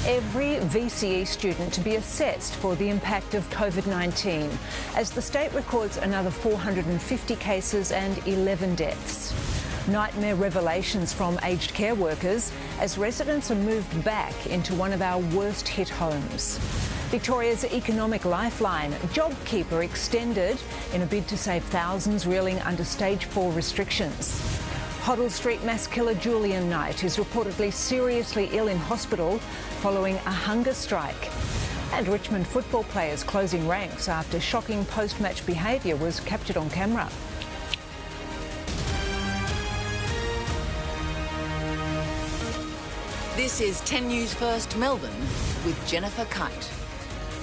Every VCE student to be assessed for the impact of COVID-19 as the state records another 450 cases and 11 deaths. Nightmare revelations from aged care workers as residents are moved back into one of our worst hit homes. Victoria's economic lifeline, JobKeeper, extended in a bid to save thousands reeling under stage 4 restrictions. Hoddle Street mass killer Julian Knight is reportedly seriously ill in hospital following a hunger strike. And Richmond football players closing ranks after shocking post-match behaviour was captured on camera. This is 10 News First Melbourne with Jennifer Keyte.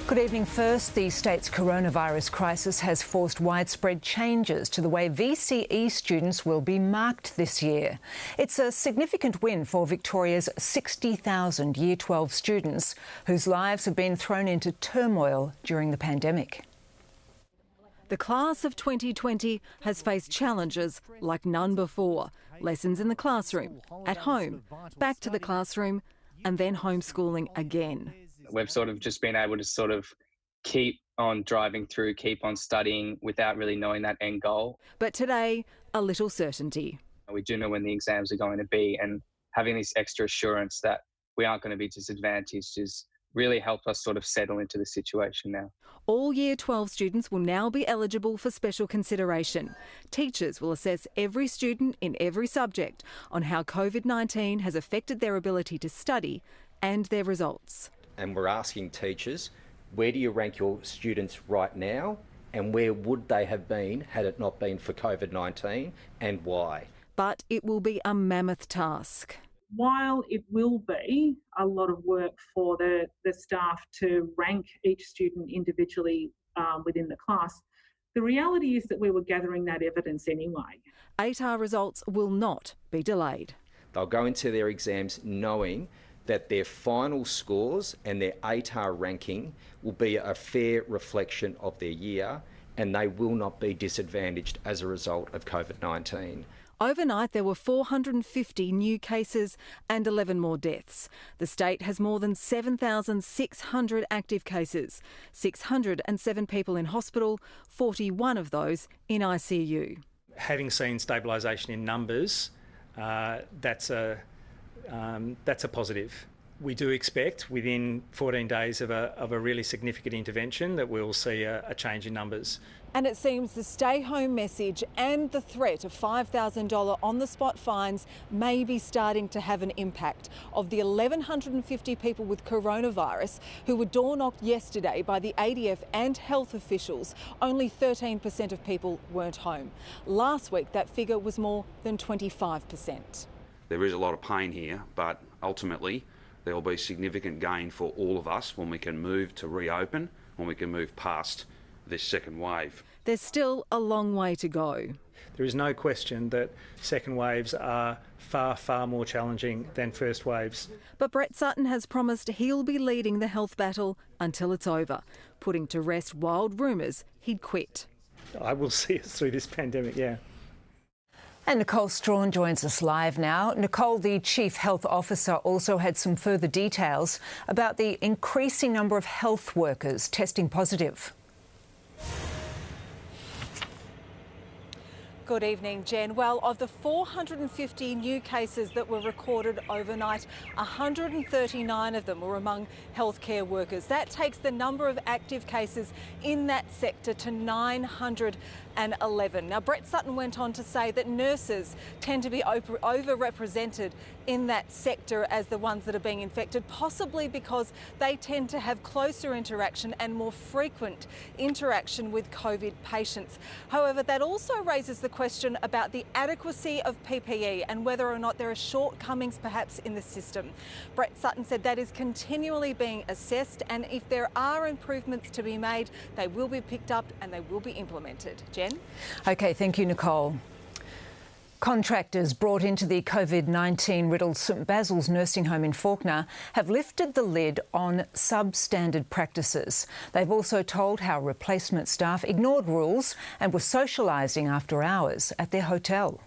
Good evening. First, the state's coronavirus crisis has forced widespread changes to the way VCE students will be marked this year. It's a significant win for Victoria's 60,000 Year 12 students whose lives have been thrown into turmoil during the pandemic. The class of 2020 has faced challenges like none before. Lessons in the classroom, at home, back to the classroom, and then homeschooling again. We've sort of just been able to sort of keep on driving through, keep on studying without really knowing that end goal. But today, a little certainty. We do know when the exams are going to be, and having this extra assurance that we aren't going to be disadvantaged has really helped us sort of settle into the situation now. All Year 12 students will now be eligible for special consideration. Teachers will assess every student in every subject on how COVID-19 has affected their ability to study and their results. And we're asking teachers, where do you rank your students right now and where would they have been had it not been for COVID-19 and why? But it will be a mammoth task. While it will be a lot of work for the staff to rank each student individually within the class, the reality is that we were gathering that evidence anyway. ATAR results will not be delayed. They'll go into their exams knowing that their final scores and their ATAR ranking will be a fair reflection of their year and they will not be disadvantaged as a result of COVID-19. Overnight, there were 450 new cases and 11 more deaths. The state has more than 7,600 active cases, 607 people in hospital, 41 of those in ICU. Having seen stabilisation in numbers, that's a positive. We do expect within 14 days of a really significant intervention that we'll see a change in numbers. And it seems the stay-home message and the threat of $5,000 on-the-spot fines may be starting to have an impact. Of the 1,150 people with coronavirus who were door-knocked yesterday by the ADF and health officials, only 13% of people weren't home. Last week, that figure was more than 25%. There is a lot of pain here, but ultimately there will be significant gain for all of us when we can move to reopen, when we can move past this second wave. There's still a long way to go. There is no question that second waves are far, far more challenging than first waves. But Brett Sutton has promised he'll be leading the health battle until it's over, putting to rest wild rumours he'd quit. I will see us through this pandemic, yeah. And Nicole Strawn joins us live now. Nicole, the Chief Health Officer, also had some further details about the increasing number of health workers testing positive. Good evening, Jen. Well, of the 450 new cases that were recorded overnight, 139 of them were among healthcare workers. That takes the number of active cases in that sector to 911. Now, Brett Sutton went on to say that nurses tend to be overrepresented in that sector as the ones that are being infected, possibly because they tend to have closer interaction and more frequent interaction with COVID patients. However, that also raises the question about the adequacy of PPE and whether or not there are shortcomings perhaps in the system. Brett Sutton said that is continually being assessed, and if there are improvements to be made, they will be picked up and they will be implemented. Jen? OK, thank you, Nicole. Contractors brought into the COVID-19 riddled St Basil's nursing home in Fawkner have lifted the lid on substandard practices. They've also told how replacement staff ignored rules and were socialising after hours at their hotel.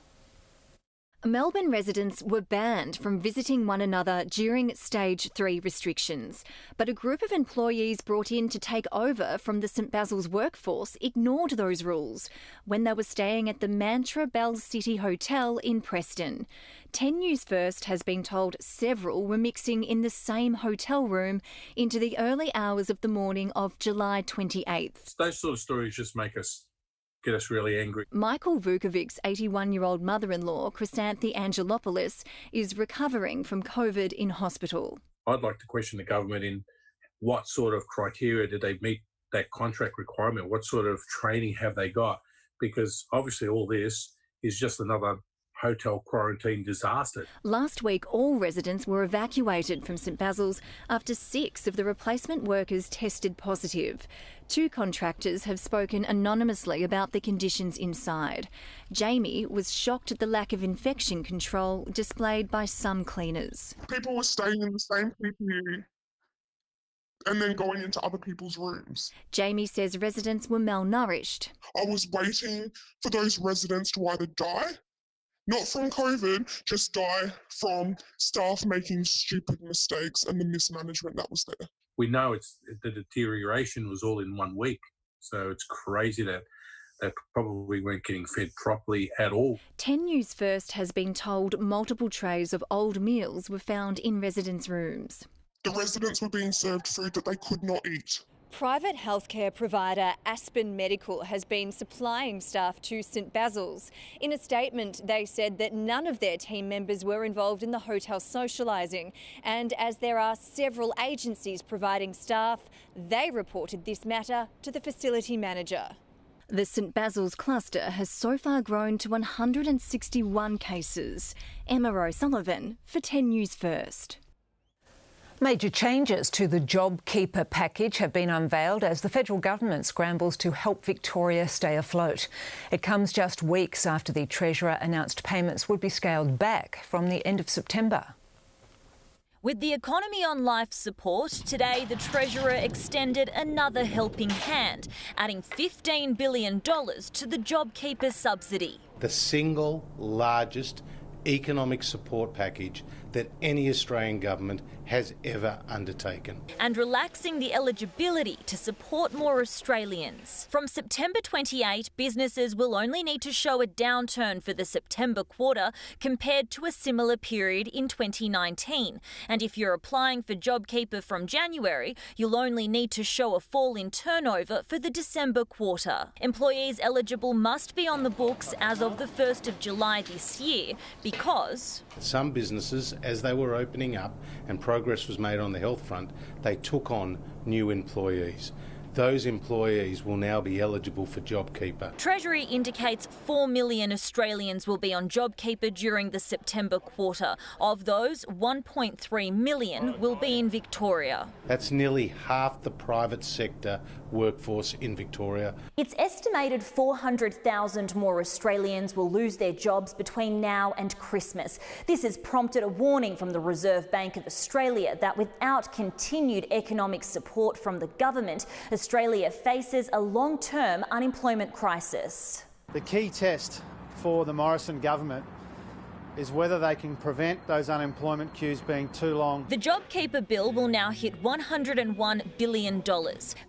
Melbourne residents were banned from visiting one another during Stage 3 restrictions, but a group of employees brought in to take over from the St Basil's workforce ignored those rules when they were staying at the Mantra Bell City Hotel in Preston. 10 News First has been told several were mixing in the same hotel room into the early hours of the morning of July 28th. Those sort of stories just get us really angry. Michael Vukovic's 81-year-old mother-in-law, Chrysanthi Angelopoulos, is recovering from COVID in hospital. I'd like to question the government in what sort of criteria did they meet that contract requirement? What sort of training have they got? Because obviously all this is just another hotel quarantine disaster. Last week, all residents were evacuated from St Basil's after 6 of the replacement workers tested positive. 2 contractors have spoken anonymously about the conditions inside. Jamie was shocked at the lack of infection control displayed by some cleaners. People were staying in the same PPE and then going into other people's rooms. Jamie says residents were malnourished. I was waiting for those residents to either die, not from COVID, just die from staff making stupid mistakes and the mismanagement that was there. We know the deterioration was all in 1 week, so it's crazy that they probably weren't getting fed properly at all. 10 News First has been told multiple trays of old meals were found in residents' rooms. The residents were being served food that they could not eat. Private healthcare provider Aspen Medical has been supplying staff to St Basil's. In a statement, they said that none of their team members were involved in the hotel socialising, and as there are several agencies providing staff, they reported this matter to the facility manager. The St Basil's cluster has so far grown to 161 cases. Emma O'Sullivan for 10 News First. Major changes to the JobKeeper package have been unveiled as the federal government scrambles to help Victoria stay afloat. It comes just weeks after the Treasurer announced payments would be scaled back from the end of September. With the economy on life support, today the Treasurer extended another helping hand, adding $15 billion to the JobKeeper subsidy. The single largest economic support package that any Australian government has ever undertaken. And relaxing the eligibility to support more Australians. From September 28, businesses will only need to show a downturn for the September quarter compared to a similar period in 2019. And if you're applying for JobKeeper from January, you'll only need to show a fall in turnover for the December quarter. Employees eligible must be on the books as of the 1st of July this year because some businesses, as they were opening up and progress was made on the health front, they took on new employees. Those employees will now be eligible for JobKeeper. Treasury indicates 4 million Australians will be on JobKeeper during the September quarter. Of those, 1.3 million will be in Victoria. That's nearly half the private sector workforce in Victoria. It's estimated 400,000 more Australians will lose their jobs between now and Christmas. This has prompted a warning from the Reserve Bank of Australia that without continued economic support from the government, Australia faces a long-term unemployment crisis. The key test for the Morrison government is whether they can prevent those unemployment queues being too long. The JobKeeper bill will now hit $101 billion.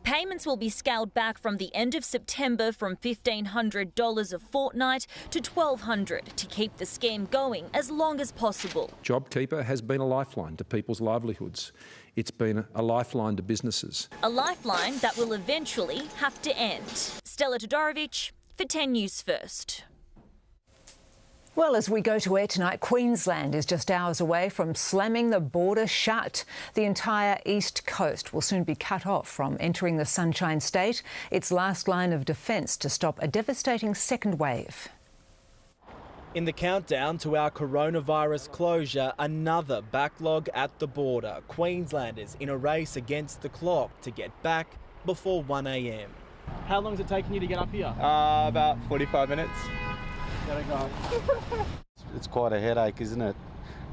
Payments will be scaled back from the end of September from $1,500 a fortnight to $1,200 to keep the scheme going as long as possible. JobKeeper has been a lifeline to people's livelihoods. It's been a lifeline to businesses. A lifeline that will eventually have to end. Stella Todorovic for 10 News First. Well, as we go to air tonight, Queensland is just hours away from slamming the border shut. The entire east coast will soon be cut off from entering the Sunshine State, its last line of defence to stop a devastating second wave. In the countdown to our coronavirus closure, another backlog at the border. Queenslanders in a race against the clock to get back before 1 a.m. How long is it taking you to get up here? About 45 minutes. Gotta go. It's quite a headache, isn't it?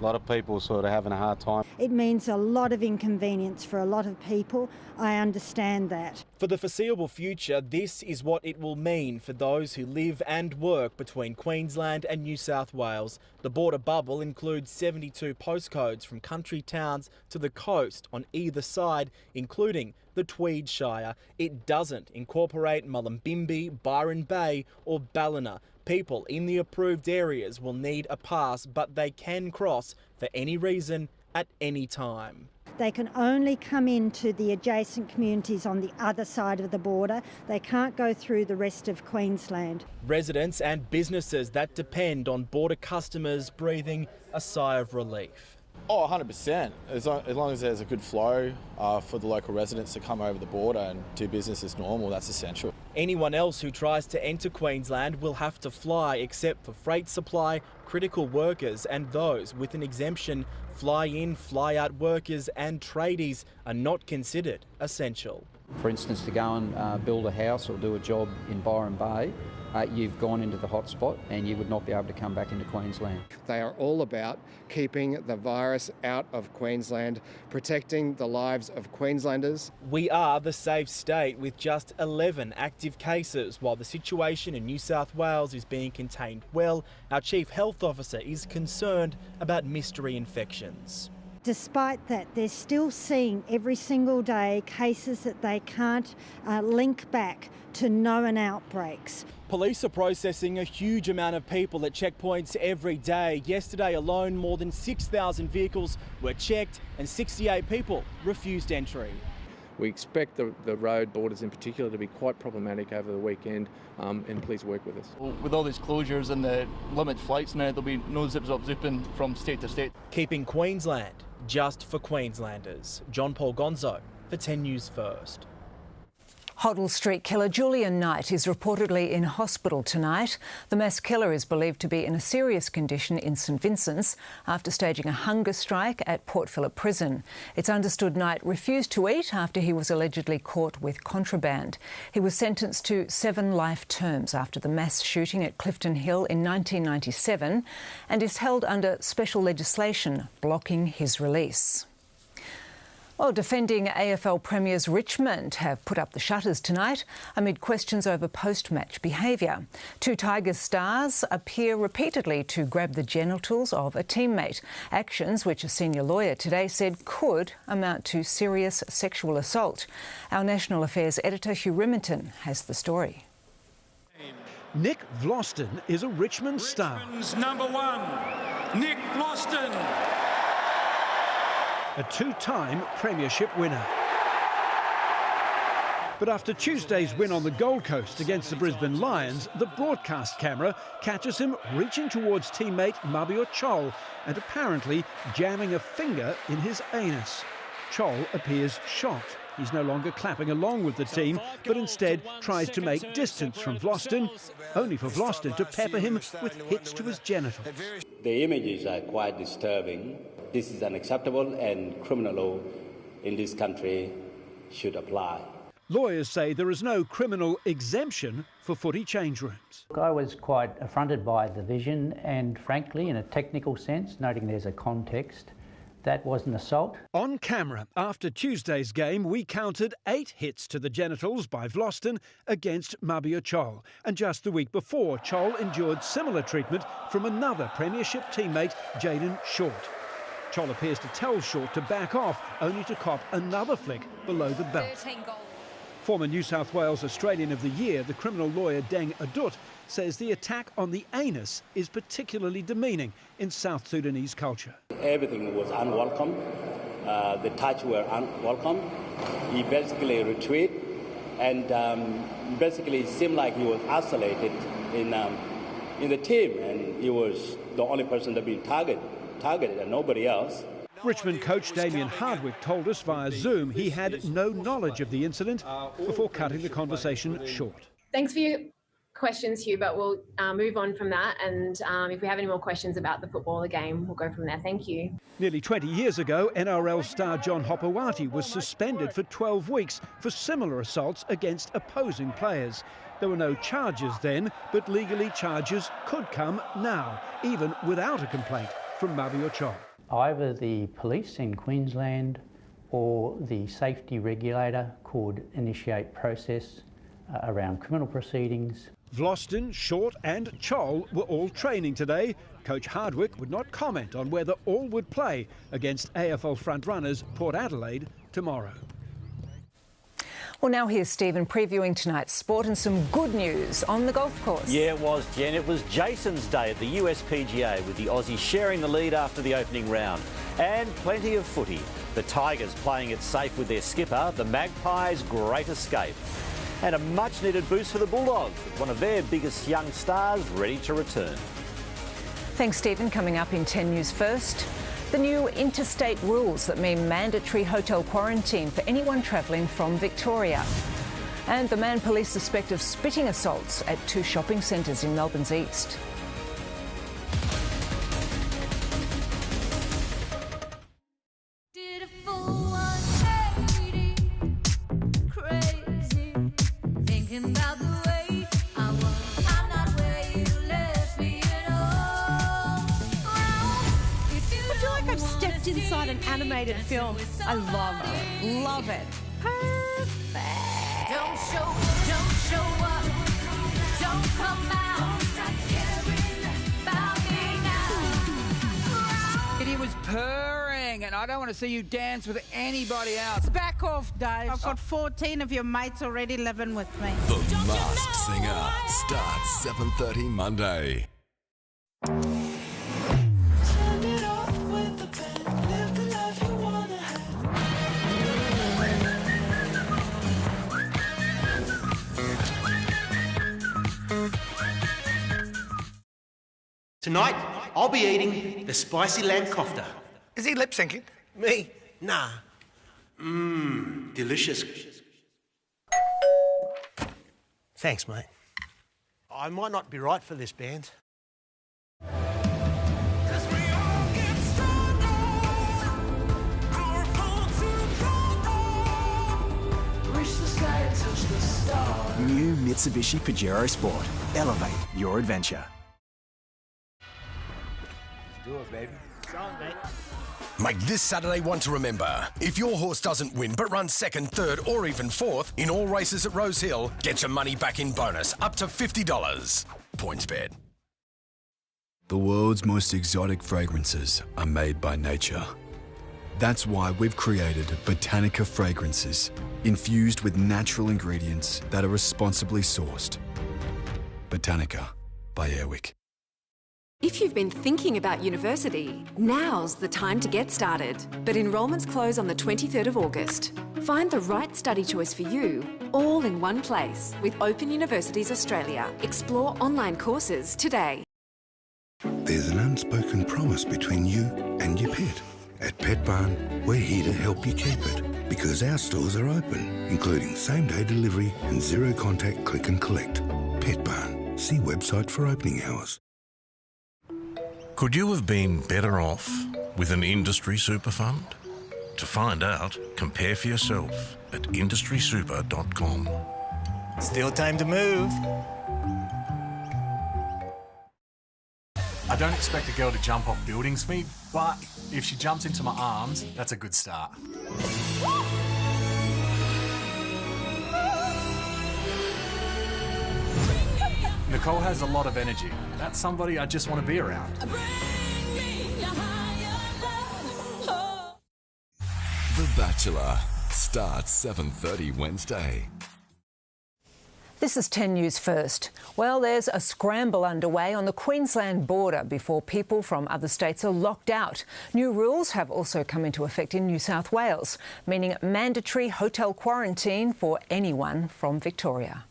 A lot of people sort of having a hard time. It means a lot of inconvenience for a lot of people. I understand that. For the foreseeable future, this is what it will mean for those who live and work between Queensland and New South Wales. The border bubble includes 72 postcodes from country towns to the coast on either side, including the Tweed Shire. It doesn't incorporate Mullumbimby, Byron Bay or Ballina. People in the approved areas will need a pass, but they can cross for any reason at any time. They can only come into the adjacent communities on the other side of the border. They can't go through the rest of Queensland. Residents and businesses that depend on border customers breathing a sigh of relief. Oh, 100%. As long as there's a good flow for the local residents to come over the border and do business as normal, that's essential. Anyone else who tries to enter Queensland will have to fly, except for freight supply, critical workers and those with an exemption. Fly-in, fly-out workers and tradies are not considered essential. For instance, to go and build a house or do a job in Byron Bay, you've gone into the hotspot and you would not be able to come back into Queensland. They are all about keeping the virus out of Queensland, protecting the lives of Queenslanders. We are the safe state with just 11 active cases. While the situation in New South Wales is being contained well, our Chief Health Officer is concerned about mystery infections. Despite that, they're still seeing every single day cases that they can't link back to known outbreaks. Police are processing a huge amount of people at checkpoints every day. Yesterday alone, more than 6,000 vehicles were checked and 68 people refused entry. We expect the road borders in particular to be quite problematic over the weekend, and please work with us. With all these closures and the limited flights now, there'll be no zip-zop-zipping from state to state. Keeping Queensland just for Queenslanders. John Paul Gonzo for 10 News First. Hoddle Street killer Julian Knight is reportedly in hospital tonight. The mass killer is believed to be in a serious condition in St Vincent's after staging a hunger strike at Port Phillip Prison. It's understood Knight refused to eat after he was allegedly caught with contraband. He was sentenced to 7 life terms after the mass shooting at Clifton Hill in 1997 and is held under special legislation blocking his release. Well, defending AFL premiers Richmond have put up the shutters tonight amid questions over post-match behaviour. 2 Tigers stars appear repeatedly to grab the genitals of a teammate, actions which a senior lawyer today said could amount to serious sexual assault. Our National Affairs editor Hugh Riminton has the story. Nick Vlauston is a Richmond star. Richmond's #1, Nick Vlauston. A 2-time premiership winner. But after Tuesday's win on the Gold Coast against the Brisbane Lions, the broadcast camera catches him reaching towards teammate Mabior Chol and apparently jamming a finger in his anus. Chol appears shocked. He's no longer clapping along with the team, but instead tries to make distance from Vlauston, only for Vlauston to pepper him with hits to his genitals. The images are quite disturbing. This is unacceptable, and criminal law in this country should apply. Lawyers say there is no criminal exemption for footy change rooms. I was quite affronted by the vision and, frankly, in a technical sense, noting there's a context, that was an assault. On camera, after Tuesday's game, we counted 8 hits to the genitals by Vlauston against Mabior Chol. And just the week before, Chol endured similar treatment from another premiership teammate, Jaden Short. Chol appears to tell Short to back off, only to cop another flick below the belt. 13 goals. Former New South Wales Australian of the Year, the criminal lawyer Deng Adut, says the attack on the anus is particularly demeaning in South Sudanese culture. Everything was unwelcome. The touch were unwelcome. He basically retreated and basically seemed like he was isolated in the team, and he was the only person that being targeted and nobody else. Richmond coach Damien Hardwick told us via Zoom he had no knowledge of the incident before cutting the conversation short. Thanks for your questions, Hugh, but we'll move on from that, and if we have any more questions about the footballer game, we'll go from there. Thank you. Nearly 20 years ago, NRL star John Hopewati was suspended for 12 weeks for similar assaults against opposing players. There were no charges then, but legally charges could come now, even without a complaint from Mabior Chol. Either the police in Queensland or the safety regulator could initiate process around criminal proceedings. Vlosten, Short and Chol were all training today. Coach Hardwick would not comment on whether all would play against AFL frontrunners Port Adelaide tomorrow. Well, now here's Stephen previewing tonight's sport and some good news on the golf course. Yeah, it was, Jen. It was Jason's day at the USPGA, with the Aussie sharing the lead after the opening round. And plenty of footy. The Tigers playing it safe with their skipper, the Magpies' great escape. And a much-needed boost for the Bulldogs, with one of their biggest young stars ready to return. Thanks, Stephen. Coming up in 10 News First, the new interstate rules that mean mandatory hotel quarantine for anyone travelling from Victoria. And the man police suspect of spitting assaults at 2 shopping centres in Melbourne's east. Inside an animated film. I love it. Love it. Perfect. Don't show up. Don't come out. Stop caring about me now. It was purring, and I don't want to see you dance with anybody else. Back off, Dave. I've got 14 of your mates already living with me. The Masked Singer starts 7:30 Monday. Tonight, I'll be eating the spicy lamb kofta. Is he lip syncing? Me? Nah. Delicious. Thanks, mate. I might not be right for this band. New Mitsubishi Pajero Sport. Elevate your adventure. Do it, baby. Song, mate. Make this Saturday one to remember. If your horse doesn't win but runs second, third or even fourth in all races at Rose Hill, get your money back in bonus up to $50. PointsBet. The world's most exotic fragrances are made by nature. That's why we've created Botanica Fragrances, infused with natural ingredients that are responsibly sourced. Botanica by Airwick. If you've been thinking about university, now's the time to get started. But enrolments close on the 23rd of August. Find the right study choice for you, all in one place, with Open Universities Australia. Explore online courses today. There's an unspoken promise between you and your pet. At Pet Barn, we're here to help you keep it, because our stores are open, including same-day delivery and zero-contact click and collect. Pet Barn. See website for opening hours. Could you have been better off with an industry super fund? To find out, compare for yourself at industrysuper.com. Still time to move. I don't expect a girl to jump off buildings for me, but if she jumps into my arms, that's a good start. Nicole has a lot of energy. That's somebody I just want to be around. The Bachelor starts 7:30 Wednesday. This is 10 News First. Well, there's a scramble underway on the Queensland border before people from other states are locked out. New rules have also come into effect in New South Wales, meaning mandatory hotel quarantine for anyone from Victoria.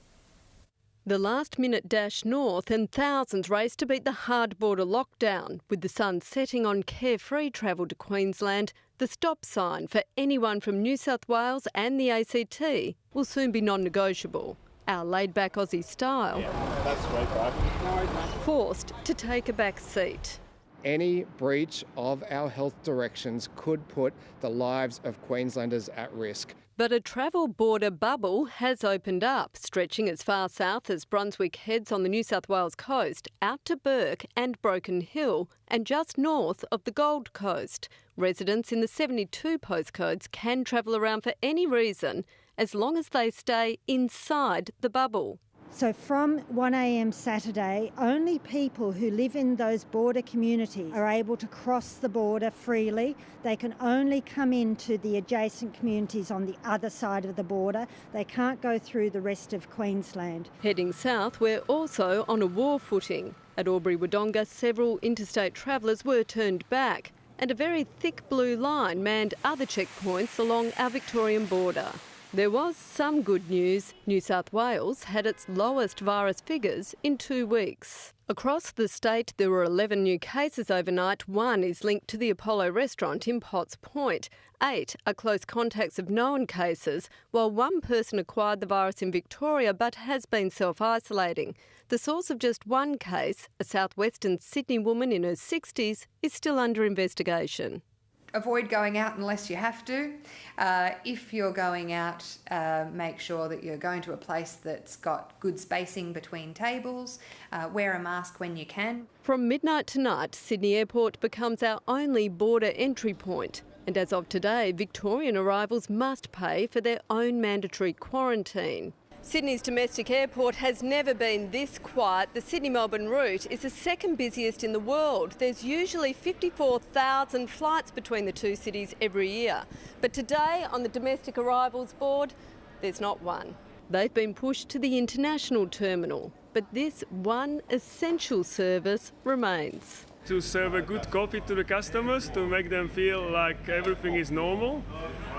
The last-minute dash north and thousands race to beat the hard border lockdown. With the sun setting on carefree travel to Queensland, the stop sign for anyone from New South Wales and the ACT will soon be non-negotiable. Our laid-back Aussie style, That's great, bro. forced to take a back seat. Any breach of our health directions could put the lives of Queenslanders at risk. But a travel border bubble has opened up, stretching as far south as Brunswick heads on the New South Wales coast, out to Bourke and Broken Hill, and just north of the Gold Coast. Residents in the 72 postcodes can travel around for any reason, as long as they stay inside the bubble. So from 1 a.m. Saturday, only people who live in those border communities are able to cross the border freely. They can only come into the adjacent communities on the other side of the border. They can't go through the rest of Queensland. Heading south, we're also on a war footing. At Albury-Wodonga, several interstate travellers were turned back, and a very thick blue line manned other checkpoints along our Victorian border. There was some good news. New South Wales had its lowest virus figures in 2 weeks. Across the state, there were 11 new cases overnight. 1 is linked to the Apollo restaurant in Potts Point. 8 are close contacts of known cases, while 1 person acquired the virus in Victoria but has been self-isolating. The source of just 1 case, a southwestern Sydney woman in her 60s, is still under investigation. Avoid going out unless you have to. If you're going out, make sure that you're going to a place that's got good spacing between tables. Wear a mask when you can. From midnight tonight, Sydney Airport becomes our only border entry point. And as of today, Victorian arrivals must pay for their own mandatory quarantine. Sydney's domestic airport has never been this quiet. The Sydney-Melbourne route is the second busiest in the world. There's usually 54,000 flights between the two cities every year. But today, on the domestic arrivals board, there's not one. They've been pushed to the international terminal. But this one essential service remains. To serve a good coffee to the customers, to make them feel like everything is normal,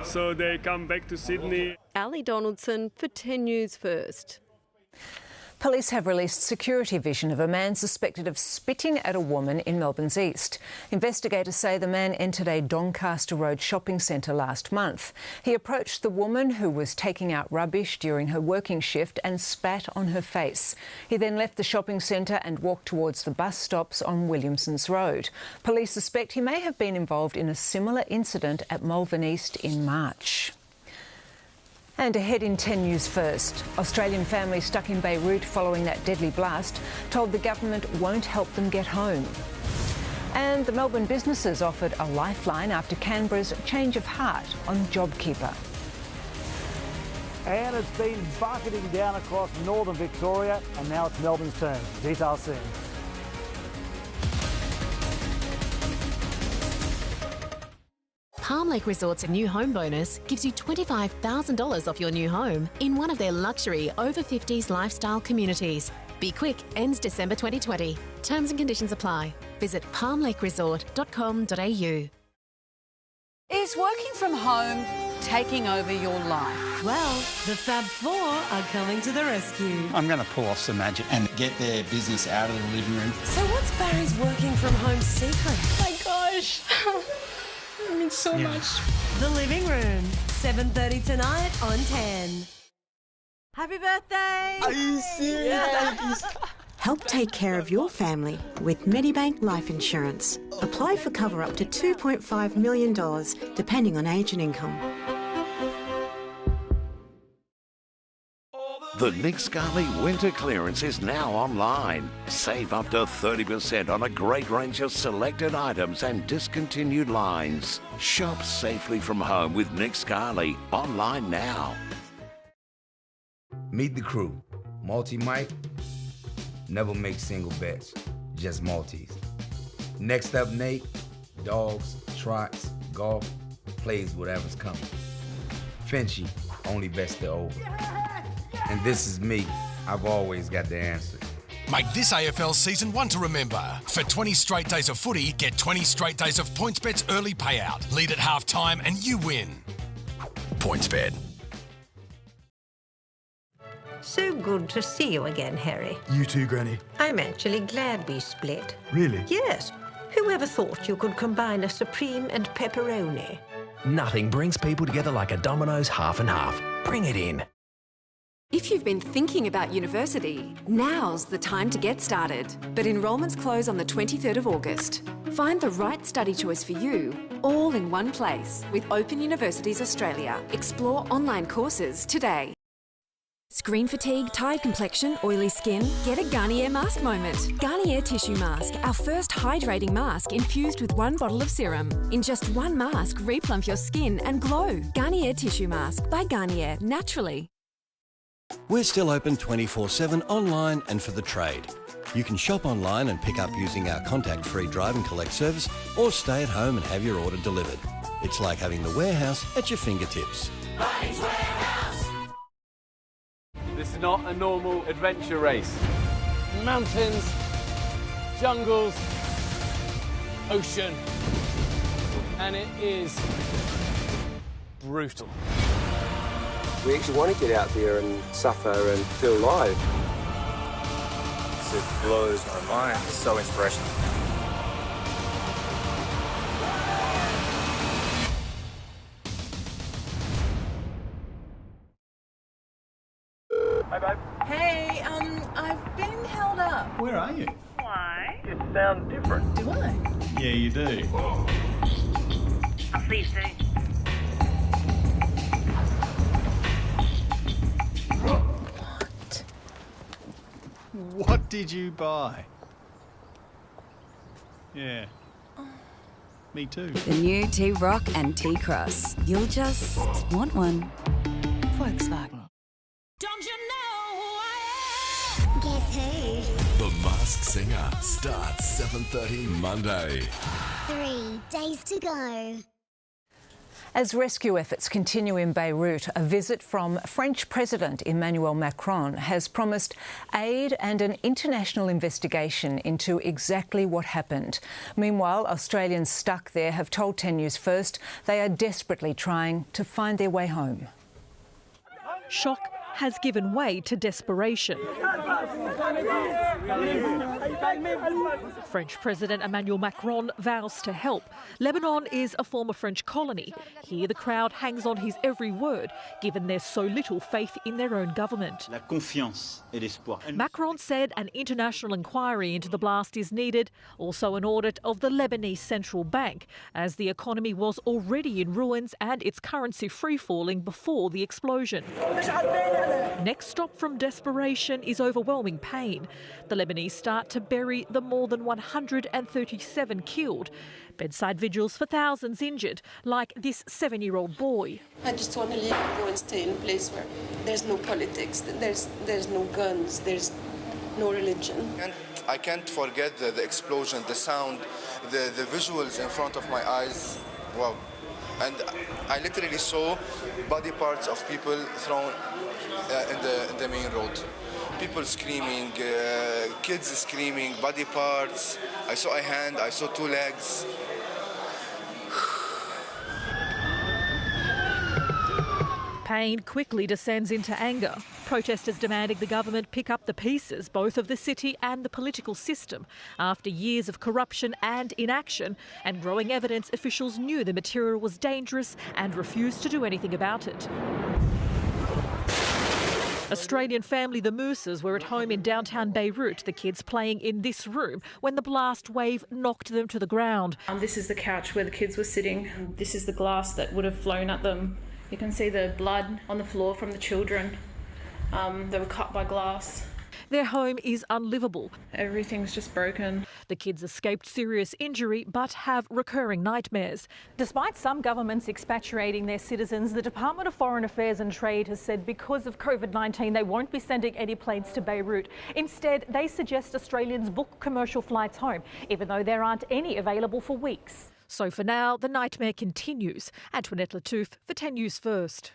so they come back to Sydney. Ali Donaldson for 10 News First. Police have released security vision of a man suspected of spitting at a woman in Melbourne's east. Investigators say the man entered a Doncaster Road shopping centre last month. He approached the woman who was taking out rubbish during her working shift and spat on her face. He then left the shopping centre and walked towards the bus stops on Williamson's Road. Police suspect he may have been involved in a similar incident at Malvern East in March. And ahead in 10 News First, Australian families stuck in Beirut following that deadly blast told the government won't help them get home. And the Melbourne businesses offered a lifeline after Canberra's change of heart on JobKeeper. And it's been bucketing down across northern Victoria, and now it's Melbourne's turn. Details soon. Palm Lake Resort's new home bonus gives you $25,000 off your new home in one of their luxury over 50s lifestyle communities. Be quick, ends December 2020. Terms and conditions apply. Visit palmlakeresort.com.au. Is working from home taking over your life? Well, the Fab Four are coming to the rescue. I'm going to pull off some magic and get their business out of the living room. So what's Barry's working from home secret? Oh my gosh. It means so much. The Living Room, 7:30 tonight on 10. Happy birthday! Are you serious? Yeah. Help take care of your family with Medibank Life Insurance. Apply for cover up to $2.5 million, depending on age and income. The Nick Scali Winter Clearance is now online. Save up to 30% on a great range of selected items and discontinued lines. Shop safely from home with Nick Scali. Online now. Meet the crew. Multi-Mike. Never make single bets, just multis. Next up, Nate. Dogs, trots, golf, plays whatever's coming. Finchy only bets the over. And this is me. I've always got the answer. Make this AFL season one to remember. For 20 straight days of footy, get 20 straight days of PointsBet's early payout. Lead at half time and you win. PointsBet. So good to see you again, Harry. You too, Granny. I'm actually glad we split. Really? Yes. Whoever thought you could combine a supreme and pepperoni? Nothing brings people together like a Domino's half and half. Bring it in. If you've been thinking about university, now's the time to get started. But enrolments close on the 23rd of August. Find the right study choice for you, all in one place, with Open Universities Australia. Explore online courses today. Screen fatigue, tired complexion, oily skin? Get a Garnier mask moment. Garnier Tissue Mask, our first hydrating mask infused with 1 bottle of serum. In just 1 mask, replump your skin and glow. Garnier Tissue Mask by Garnier, naturally. We're still open 24/7 online and for the trade. You can shop online and pick up using our contact-free drive and collect service, or stay at home and have your order delivered. It's like having the warehouse at your fingertips. This is not a normal adventure race. Mountains, jungles, ocean, and it is brutal. We actually want to get out there and suffer and feel alive. It blows my mind. It's so inspirational. Hey, babe. Hey, I've been held up. Where are you? Why? You sound different. Do I? Yeah, you do. I'll see you soon. What did you buy? Yeah. Me too. The new T-Rock and T-Cross. You'll just want one. Volkswagen. Don't you know who I am? Guess who? The Masked Singer starts 7:30 Monday. 3 days to go. As rescue efforts continue in Beirut, a visit from French President Emmanuel Macron has promised aid and an international investigation into exactly what happened. Meanwhile, Australians stuck there have told 10 News First they are desperately trying to find their way home. Shock has given way to desperation. French President Emmanuel Macron vows to help. Lebanon is a former French colony. Here the crowd hangs on his every word, given there's so little faith in their own government. La confiance et l'espoir. Macron said an international inquiry into the blast is needed, also an audit of the Lebanese central bank, as the economy was already in ruins and its currency free-falling before the explosion. Next stop from desperation is overwhelming pain. The Lebanese start to bury the more than 137 killed. Bedside vigils for thousands injured, like this 7-year-old boy. I just want to live, go and stay in a place where there's no politics, there's no guns, there's no religion. I can't forget the explosion, the sound, the visuals in front of my eyes. Wow. And I literally saw body parts of people thrown in the main road. People screaming, kids screaming, body parts. I saw a hand, I saw 2 legs. Pain quickly descends into anger. Protesters demanding the government pick up the pieces, both of the city and the political system. After years of corruption and inaction and growing evidence, officials knew the material was dangerous and refused to do anything about it. Australian family the Mooses were at home in downtown Beirut, the kids playing in this room, when the blast wave knocked them to the ground. This is the couch where the kids were sitting. This is the glass that would have flown at them. You can see the blood on the floor from the children. They were cut by glass. Their home is unlivable. Everything's just broken. The kids escaped serious injury but have recurring nightmares. Despite some governments expatriating their citizens, the Department of Foreign Affairs and Trade has said because of COVID-19 they won't be sending any planes to Beirut. Instead, they suggest Australians book commercial flights home, even though there aren't any available for weeks. So for now, the nightmare continues. Antoinette Latouf for 10 News First.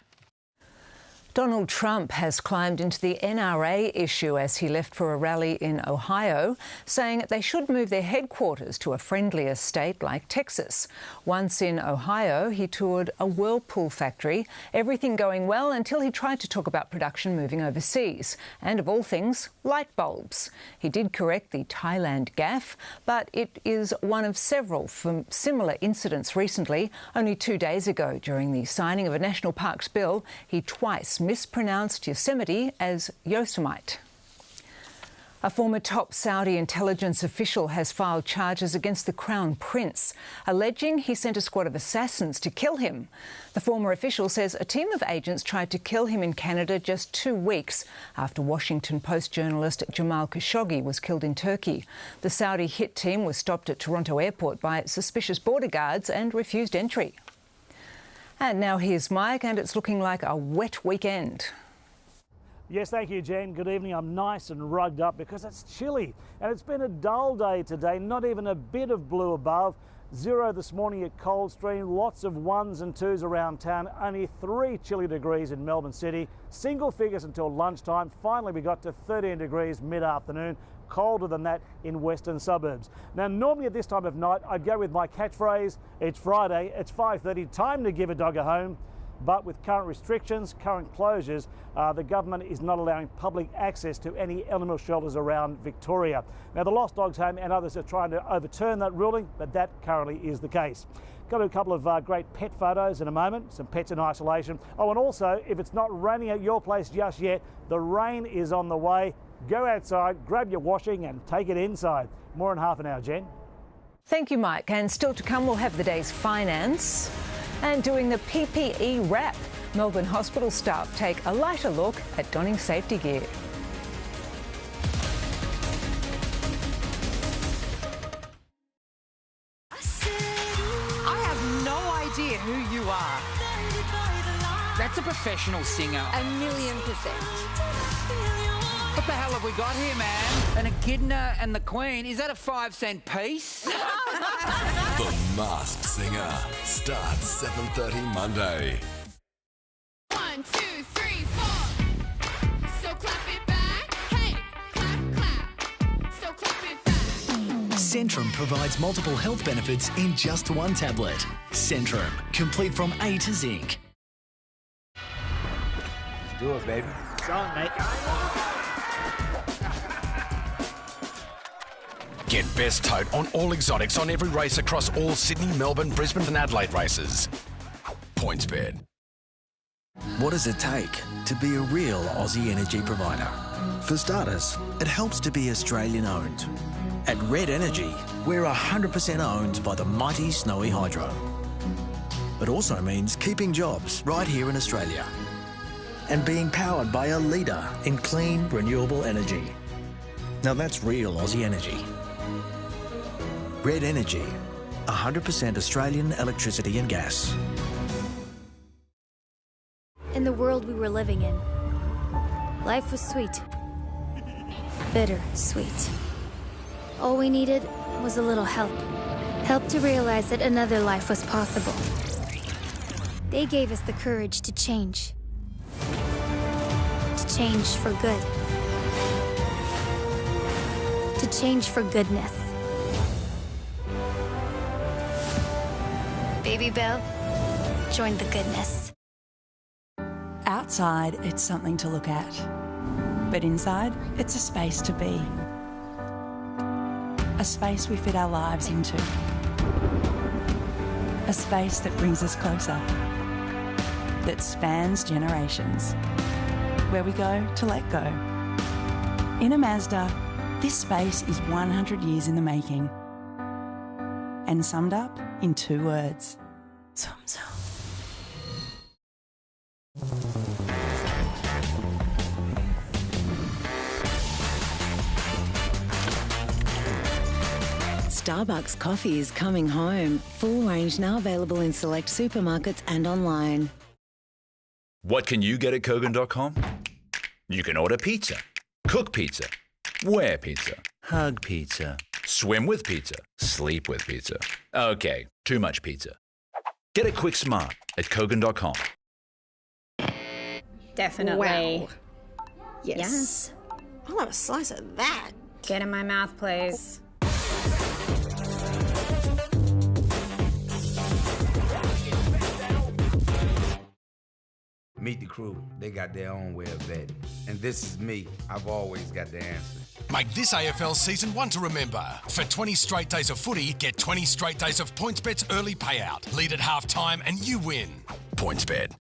Donald Trump has climbed into the NRA issue as he left for a rally in Ohio, saying they should move their headquarters to a friendlier state like Texas. Once in Ohio, he toured a Whirlpool factory, everything going well until he tried to talk about production moving overseas, and of all things, light bulbs. He did correct the Thailand gaffe, but it is one of several from similar incidents recently. Only 2 days ago, during the signing of a National Parks bill, he twice mispronounced Yosemite as Yosemite. A former top Saudi intelligence official has filed charges against the Crown Prince, alleging he sent a squad of assassins to kill him. The former official says a team of agents tried to kill him in Canada just 2 weeks after Washington Post journalist Jamal Khashoggi was killed in Turkey. The Saudi hit team was stopped at Toronto Airport by suspicious border guards and refused entry. And now here's Mike, and it's looking like a wet weekend. Yes, thank you, Jen. Good evening. I'm nice and rugged up because it's chilly and it's been a dull day today, not even a bit of blue above. 0 this morning at Coldstream, lots of 1s and 2s around town, only 3 chilly degrees in Melbourne City, single figures until lunchtime. Finally, we got to 13 degrees mid-afternoon, colder than that in western suburbs. Now, normally at this time of night, I'd go with my catchphrase, it's Friday, it's 5:30, time to give a dog a home. But with current restrictions, current closures, the government is not allowing public access to any animal shelters around Victoria. Now, the Lost Dogs Home and others are trying to overturn that ruling, but that currently is the case. Got a couple of great pet photos in a moment, some pets in isolation. Oh, and also, if it's not raining at your place just yet, the rain is on the way. Go outside, grab your washing and take it inside. More in half an hour, Jen. Thank you, Mike. And still to come, we'll have the day's finance. And doing the PPE wrap, Melbourne hospital staff take a lighter look at donning safety gear. I have no idea who you are. That's a professional singer. 1,000,000%. What the hell have we got here, man? An echidna and the Queen. Is that a 5-cent piece? The Masked Singer starts 7:30 Monday. 1, 2, 3, 4. So clap it back. Hey, clap, clap. So clap it back. Centrum provides multiple health benefits in just one tablet. Centrum, complete from A to Zinc. Let's do it, baby. It's on, mate. Get best tote on all exotics on every race across all Sydney, Melbourne, Brisbane and Adelaide races. PointsBet. What does it take to be a real Aussie energy provider? For starters, it helps to be Australian owned. At Red Energy, we're 100% owned by the mighty Snowy Hydro. It also means keeping jobs right here in Australia and being powered by a leader in clean, renewable energy. Now that's real Aussie energy. Red Energy, 100% Australian electricity and gas. In the world we were living in, life was sweet. Bitter sweet. All we needed was a little help. Help to realize that another life was possible. They gave us the courage to change. To change for good. To change for goodness. Baby Belle, join the goodness. Outside, it's something to look at. But inside, it's a space to be. A space we fit our lives into. A space that brings us closer. That spans generations. Where we go to let go. In a Mazda, this space is 100 years in the making. And summed up in 2 words. Zoom, zoom. Starbucks coffee is coming home. Full range now available in select supermarkets and online. What can you get at Kogan.com? You can order pizza, cook pizza, wear pizza, hug pizza, swim with pizza, sleep with pizza. Okay, too much pizza. Get it quick smart at Kogan.com. Definitely. Wow. Yes. I'll have a slice of that. Get in my mouth, please. Meet the crew. They got their own way of betting. And this is me. I've always got the answer. Make this AFL season one to remember. For 20 straight days of footy, get 20 straight days of PointsBet's early payout. Lead at half time and you win. PointsBet.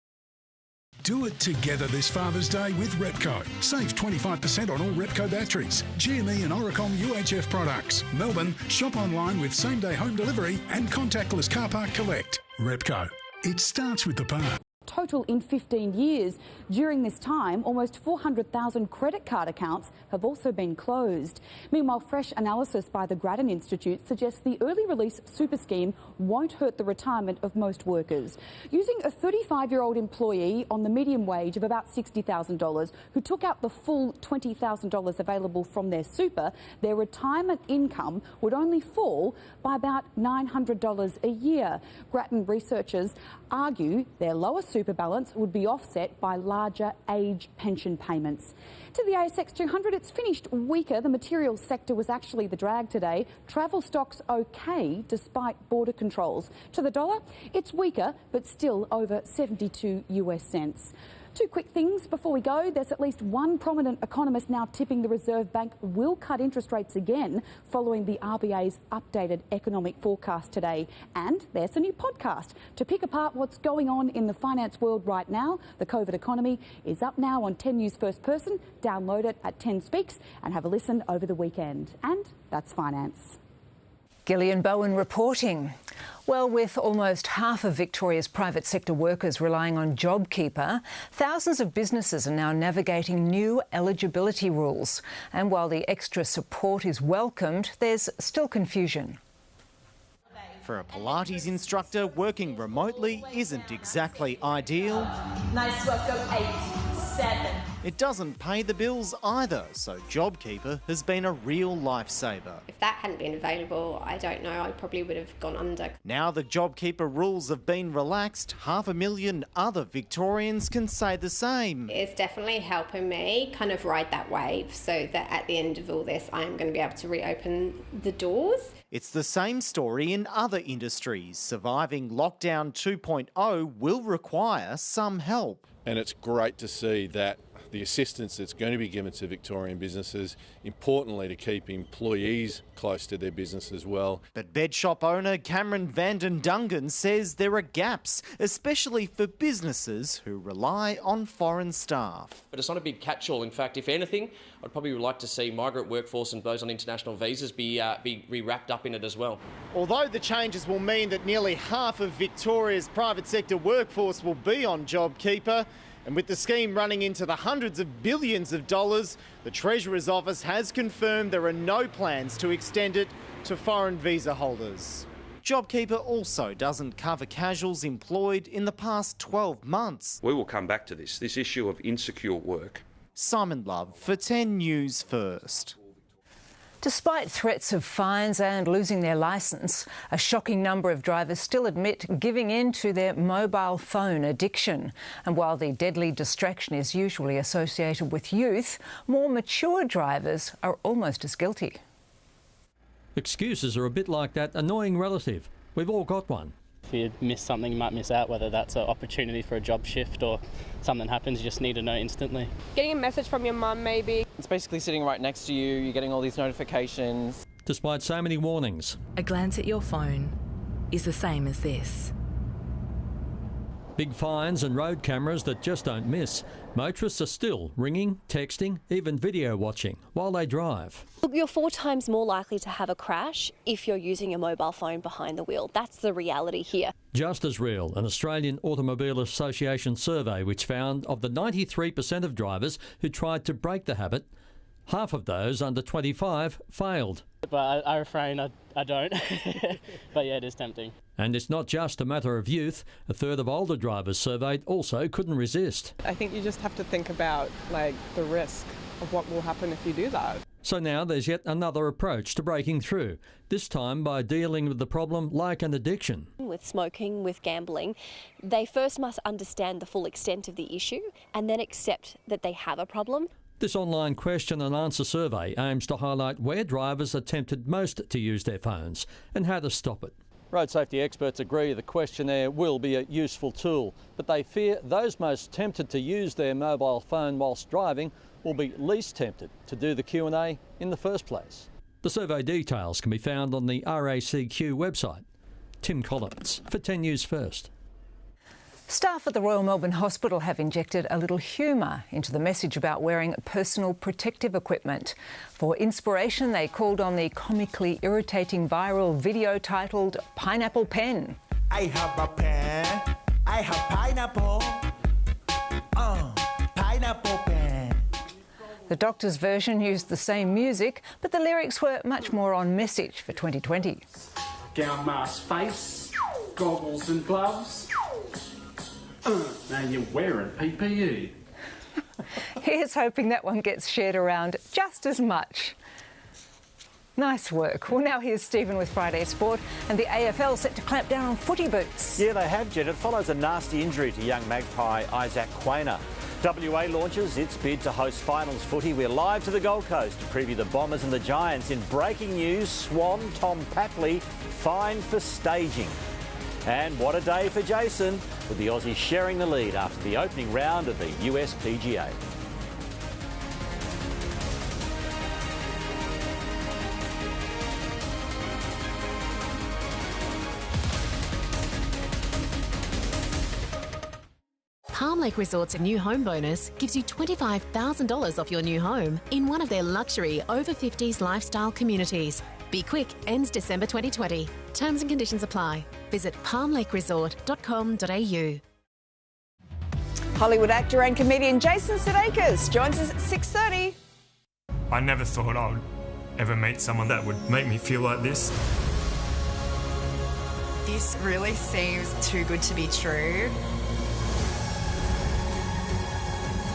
Do it together this Father's Day with Repco. Save 25% on all Repco batteries, GME and Oricom UHF products. Melbourne, shop online with same-day home delivery and contactless car park collect. Repco. It starts with the part. Total in 15 years. During this time, almost 400,000 credit card accounts have also been closed. Meanwhile, fresh analysis by the Grattan Institute suggests the early release super scheme won't hurt the retirement of most workers. Using a 35-year-old employee on the median wage of about $60,000 who took out the full $20,000 available from their super, their retirement income would only fall by about $900 a year. Grattan researchers argue their lower super balance would be offset by larger age pension payments. To the ASX 200, it's finished weaker. The materials sector was actually the drag today. Travel stocks okay despite border controls. To the dollar, it's weaker but still over 72 US cents. Two quick things before we go. There's at least one prominent economist now tipping the Reserve Bank will cut interest rates again following the RBA's updated economic forecast today. And there's a new podcast to pick apart what's going on in the finance world right now. The COVID economy is up now on 10 News First Person. Download it at 10 Speaks and have a listen over the weekend. And that's finance. Gillian Bowen reporting. Well, with almost half of Victoria's private sector workers relying on JobKeeper, thousands of businesses are now navigating new eligibility rules. And while the extra support is welcomed, there's still confusion. For a Pilates instructor, working remotely isn't exactly ideal. Nice work, go 8, 7. It doesn't pay the bills either, so JobKeeper has been a real lifesaver. If that hadn't been available, I don't know, I probably would have gone under. Now the JobKeeper rules have been relaxed, 500,000 other Victorians can say the same. It's definitely helping me kind of ride that wave so that at the end of all this, I am going to be able to reopen the doors. It's the same story in other industries. Surviving lockdown 2.0 will require some help. And it's great to see that the assistance that's going to be given to Victorian businesses, importantly to keep employees close to their business as well. But bed shop owner Cameron Vanden Dungan says there are gaps, especially for businesses who rely on foreign staff. But it's not a big catch-all. In fact, if anything, I'd probably like to see migrant workforce and those on international visas be wrapped up in it as well. Although the changes will mean that nearly half of Victoria's private sector workforce will be on JobKeeper, and with the scheme running into the hundreds of billions of dollars, the Treasurer's Office has confirmed there are no plans to extend it to foreign visa holders. JobKeeper also doesn't cover casuals employed in the past 12 months. We will come back to this issue of insecure work. Simon Love for 10 News First. Despite threats of fines and losing their licence, a shocking number of drivers still admit giving in to their mobile phone addiction. And while the deadly distraction is usually associated with youth, more mature drivers are almost as guilty. Excuses are a bit like that annoying relative. We've all got one. If you miss something, you might miss out, whether that's an opportunity for a job shift or something happens, you just need to know instantly. Getting a message from your mum, maybe. It's basically sitting right next to you, you're getting all these notifications. Despite so many warnings. A glance at your phone is the same as this. Big fines and road cameras that just don't miss. Motorists are still ringing, texting, even video watching while they drive. Look, you're 4 times more likely to have a crash if you're using your mobile phone behind the wheel. That's the reality here. Just as real, an Australian Automobile Association survey which found of the 93% of drivers who tried to break the habit, half of those under 25 failed. But I refrain, I don't. But yeah, it is tempting. And it's not just a matter of youth. A third of older drivers surveyed also couldn't resist. I think you just have to think about the risk of what will happen if you do that. So now there's yet another approach to breaking through, this time by dealing with the problem like an addiction. With smoking, with gambling, they first must understand the full extent of the issue and then accept that they have a problem. This online question and answer survey aims to highlight where drivers are tempted most to use their phones and how to stop it. Road safety experts agree the questionnaire will be a useful tool, but they fear those most tempted to use their mobile phone whilst driving will be least tempted to do the Q&A in the first place. The survey details can be found on the RACQ website. Tim Collins for 10 News First. Staff at the Royal Melbourne Hospital have injected a little humour into the message about wearing personal protective equipment. For inspiration, they called on the comically irritating viral video titled Pineapple Pen. I have a pen, I have pineapple, pineapple pen. The doctor's version used the same music, but the lyrics were much more on message for 2020. Gown, mask, face, goggles and gloves. Now you're wearing PPE. Here's hoping that one gets shared around just as much. Nice work. Well, now here's Stephen with Friday Sport, and the AFL set to clamp down on footy boots. Yeah, they have, Jen. It follows a nasty injury to young Magpie Isaac Quainer. WA launches its bid to host finals footy. We're live to the Gold Coast to preview the Bombers and the Giants. In breaking news, Swan Tom Papley fined for staging. And what a day for Jason, with the Aussies sharing the lead after the opening round of the US PGA. Palm Lake Resort's new home bonus gives you $25,000 off your new home in one of their luxury over-50s lifestyle communities. Be quick, ends December 2020. Terms and conditions apply. Visit palmlakeresort.com.au. Hollywood actor and comedian Jason Sudeikis joins us at 6:30. I never thought I would ever meet someone that would make me feel like this. This really seems too good to be true.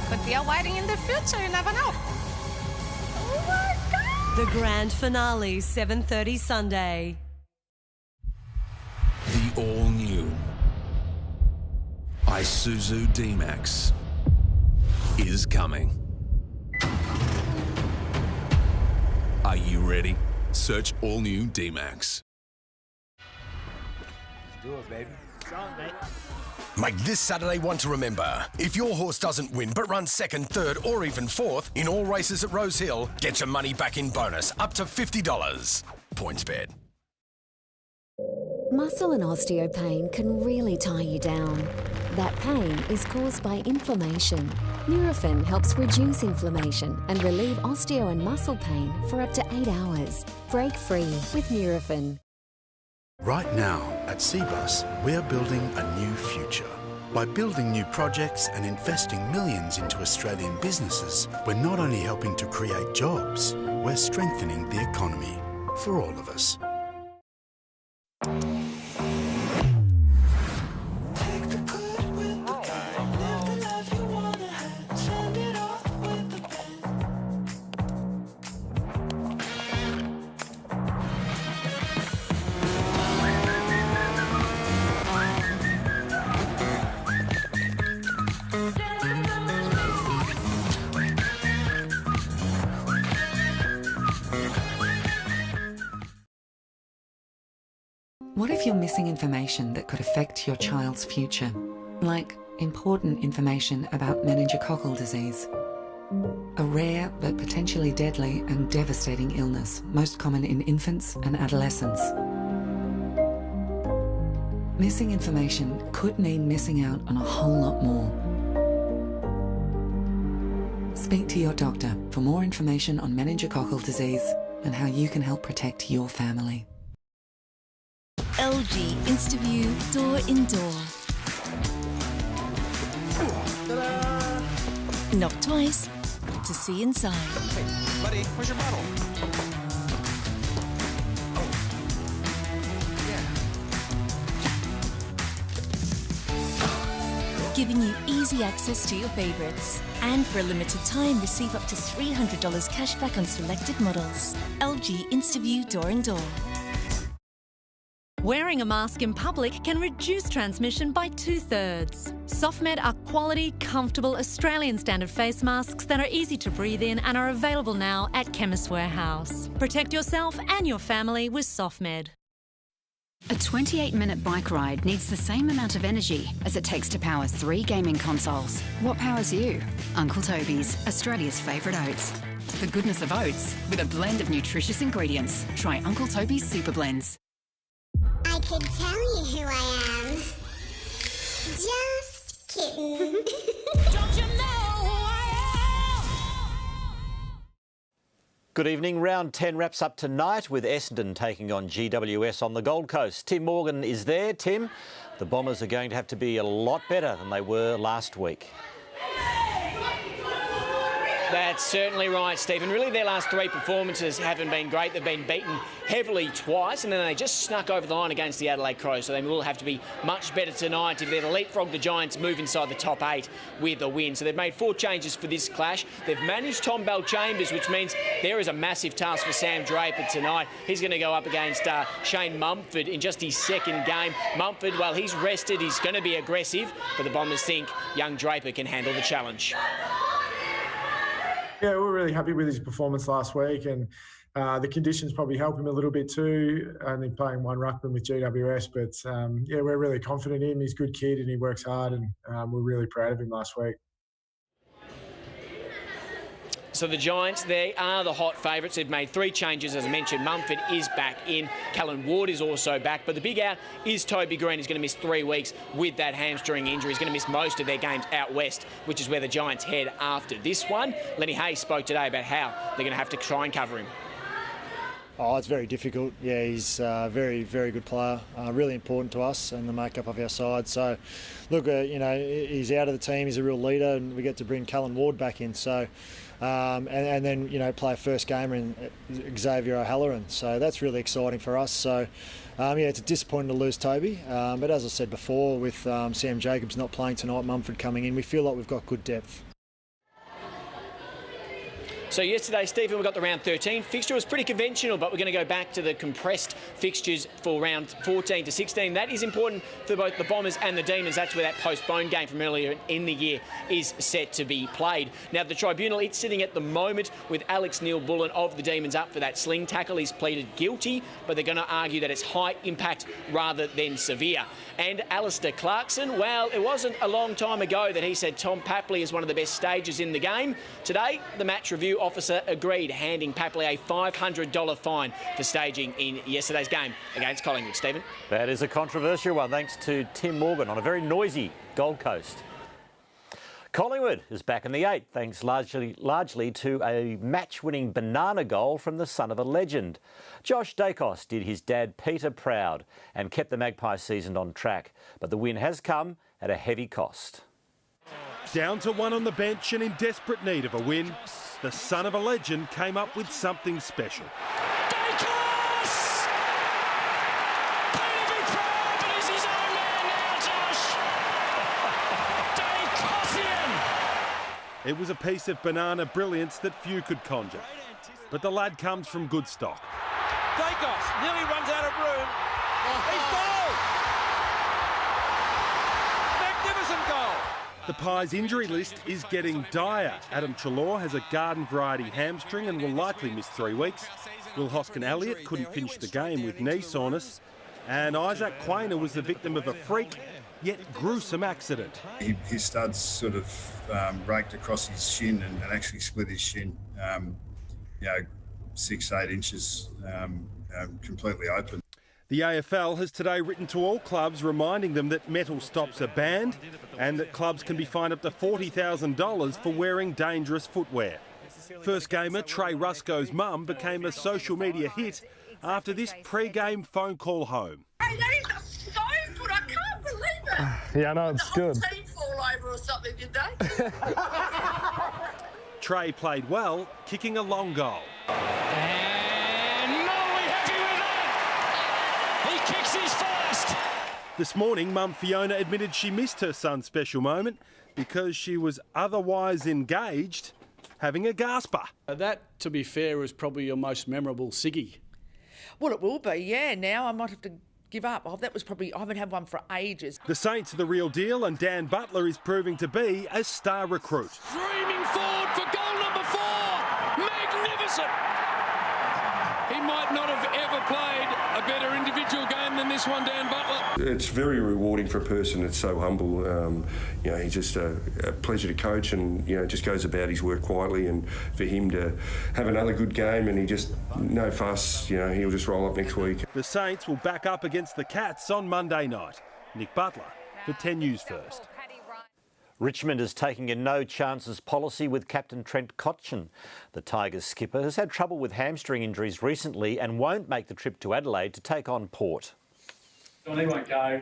Could be a wedding in the future, you never know. Oh my God! The grand finale, 7:30 Sunday. The all-new Isuzu D-Max is coming. Are you ready? Search all-new D-Max. Let's do it, baby. Song, mate. Make this Saturday one to remember. If your horse doesn't win but runs second, third or even fourth in all races at Rose Hill, get your money back in bonus, up to $50. PointsBet. Muscle and osteopain can really tie you down. That pain is caused by inflammation. Nurofen helps reduce inflammation and relieve osteo and muscle pain for up to 8 hours. Break free with Nurofen. Right now at Cbus, we're building a new future. By building new projects and investing millions into Australian businesses, we're not only helping to create jobs, we're strengthening the economy for all of us. What if you're missing information that could affect your child's future? Like important information about meningococcal disease, a rare but potentially deadly and devastating illness, most common in infants and adolescents. Missing information could mean missing out on a whole lot more. Speak to your doctor for more information on meningococcal disease and how you can help protect your family. LG InstaView Door-in-Door. Knock twice to see inside. Hey, buddy, where's your bottle? Giving you easy access to your favourites. And for a limited time, receive up to $300 cash back on selected models. LG InstaView Door-in-Door. Wearing a mask in public can reduce transmission by 2/3. SoftMed are quality, comfortable Australian standard face masks that are easy to breathe in and are available now at Chemist Warehouse. Protect yourself and your family with SoftMed. A 28-minute bike ride needs the same amount of energy as it takes to power 3 gaming consoles. What powers you? Uncle Toby's, Australia's favourite oats. The goodness of oats with a blend of nutritious ingredients. Try Uncle Toby's Super Blends. I can tell you who I am. Just kidding. Don't you know who I am? Good evening. Round 10 wraps up tonight with Essendon taking on GWS on the Gold Coast. Tim Morgan is there. Tim, the Bombers are going to have to be a lot better than they were last week. That's certainly right, Stephen. Really, their last three performances haven't been great. They've been beaten heavily twice, and then they just snuck over the line against the Adelaide Crows, so they will have to be much better tonight if they're to leapfrog the Giants, move inside the top 8 with a win. So they've made 4 changes for this clash. They've managed Tom Bell-Chambers, which means there is a massive task for Sam Draper tonight. He's going to go up against Shane Mumford in just his second game. Mumford, while he's rested, he's going to be aggressive, but the Bombers think young Draper can handle the challenge. Yeah, we're really happy with his performance last week, and the conditions probably help him a little bit too, only playing one ruckman with GWS. But, yeah, we're really confident in him. He's a good kid and he works hard, and we're really proud of him last week. So the Giants, they are the hot favourites. They've made 3 changes, as I mentioned. Mumford is back in. Callan Ward is also back. But the big out is Toby Green. He's going to miss 3 weeks with that hamstring injury. He's going to miss most of their games out west, which is where the Giants head after this one. Lenny Hayes spoke today about how they're going to have to try and cover him. Oh, it's very difficult. Yeah, he's a very, very good player. Really important to us and the makeup of our side. So, look, you know, he's out of the team. He's a real leader, and we get to bring Callan Ward back in. So, and then, you know, play a first gamer in Xavier O'Halloran. So that's really exciting for us. So, yeah, it's disappointing to lose Toby. But as I said before, with Sam Jacobs not playing tonight, Mumford coming in, we feel like we've got good depth. So yesterday, Stephen, we got the round 13 fixture. It was pretty conventional, but we're going to go back to the compressed fixtures for round 14 to 16. That is important for both the Bombers and the Demons. That's where that postponed game from earlier in the year is set to be played. Now, the tribunal, it's sitting at the moment with Alex Neil-Bullen of the Demons up for that sling tackle. He's pleaded guilty, but they're going to argue that it's high impact rather than severe. And Alistair Clarkson, well, it wasn't a long time ago that he said Tom Papley is one of the best stagers in the game. Today, the match review officer agreed, handing Papley a $500 fine for staging in yesterday's game against Collingwood. Stephen? That is a controversial one, thanks to Tim Morgan on a very noisy Gold Coast. Collingwood is back in the 8, thanks largely to a match-winning banana goal from the son of a legend. Josh Dacos did his dad Peter proud and kept the Magpies season on track, but the win has come at a heavy cost. Down to 1 on the bench and in desperate need of a win, the son of a legend came up with something special. It was a piece of banana brilliance that few could conjure. But the lad comes from good stock. Dacos nearly runs out of room. He's goal! Magnificent goal! The Pies' injury list is getting dire. Adam Treloar has a garden variety hamstring and will likely miss 3 weeks. Will Hoskin-Elliott couldn't finish the game with knee soreness. And Isaac Quainer was the victim of a freak yet gruesome accident. His studs sort of raked across his shin and actually split his shin, 6-8 inches, completely open. The AFL has today written to all clubs reminding them that metal stops are banned and that clubs can be fined up to $40,000 for wearing dangerous footwear. First gamer Trey Rusco's mum became a social media hit after this pre-game phone call home. Hey, that is so good. I can't believe it. Yeah, I know, it's good. The whole team fall over or something, did they? Trey played well, kicking a long goal. And Molly happy with that. He kicks his first. This morning, mum Fiona admitted she missed her son's special moment because she was otherwise engaged having a gasper. That, to be fair, was probably your most memorable ciggy. Well, it will be, yeah. Now I might have to give up. That was probably, I haven't had one for ages. The Saints are the real deal, and Dan Butler is proving to be a star recruit. Streaming forward for goal number 4. Magnificent. He might not have ever played a better individual game than this one, Dan Butler. It's very rewarding for a person that's so humble. He's just a pleasure to coach, and just goes about his work quietly. And for him to have another good game, and he just no fuss. He'll just roll up next week. The Saints will back up against the Cats on Monday night. Nick Butler, For 10 News First. Richmond is taking a no-chances policy with captain Trent Cotchin. The Tigers skipper has had trouble with hamstring injuries recently and won't make the trip to Adelaide to take on Port. So he won't go.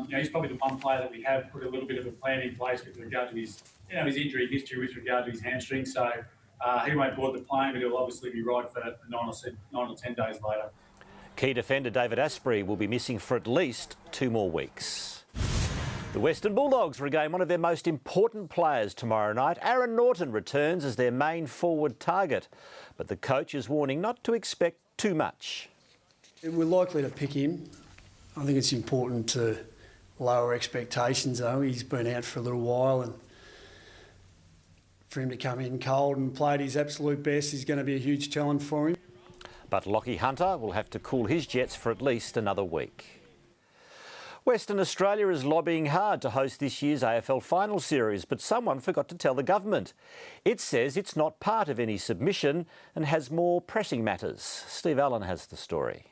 He's probably the one player that we have put a little bit of a plan in place with regard to his injury history with regard to his hamstring. So he won't board the plane, but he'll obviously be right for 9 or 10 days later. Key defender David Asprey will be missing for at least 2 more weeks. The Western Bulldogs regain one of their most important players tomorrow night. Aaron Norton returns as their main forward target, but the coach is warning not to expect too much. We're likely to pick him. I think it's important to lower expectations, though. He's been out for a little while, and for him to come in cold and play at his absolute best is going to be a huge challenge for him. But Lockie Hunter will have to cool his jets for at least another week. Western Australia is lobbying hard to host this year's AFL Final Series, but someone forgot to tell the government. It says it's not part of any submission and has more pressing matters. Steve Allen has the story.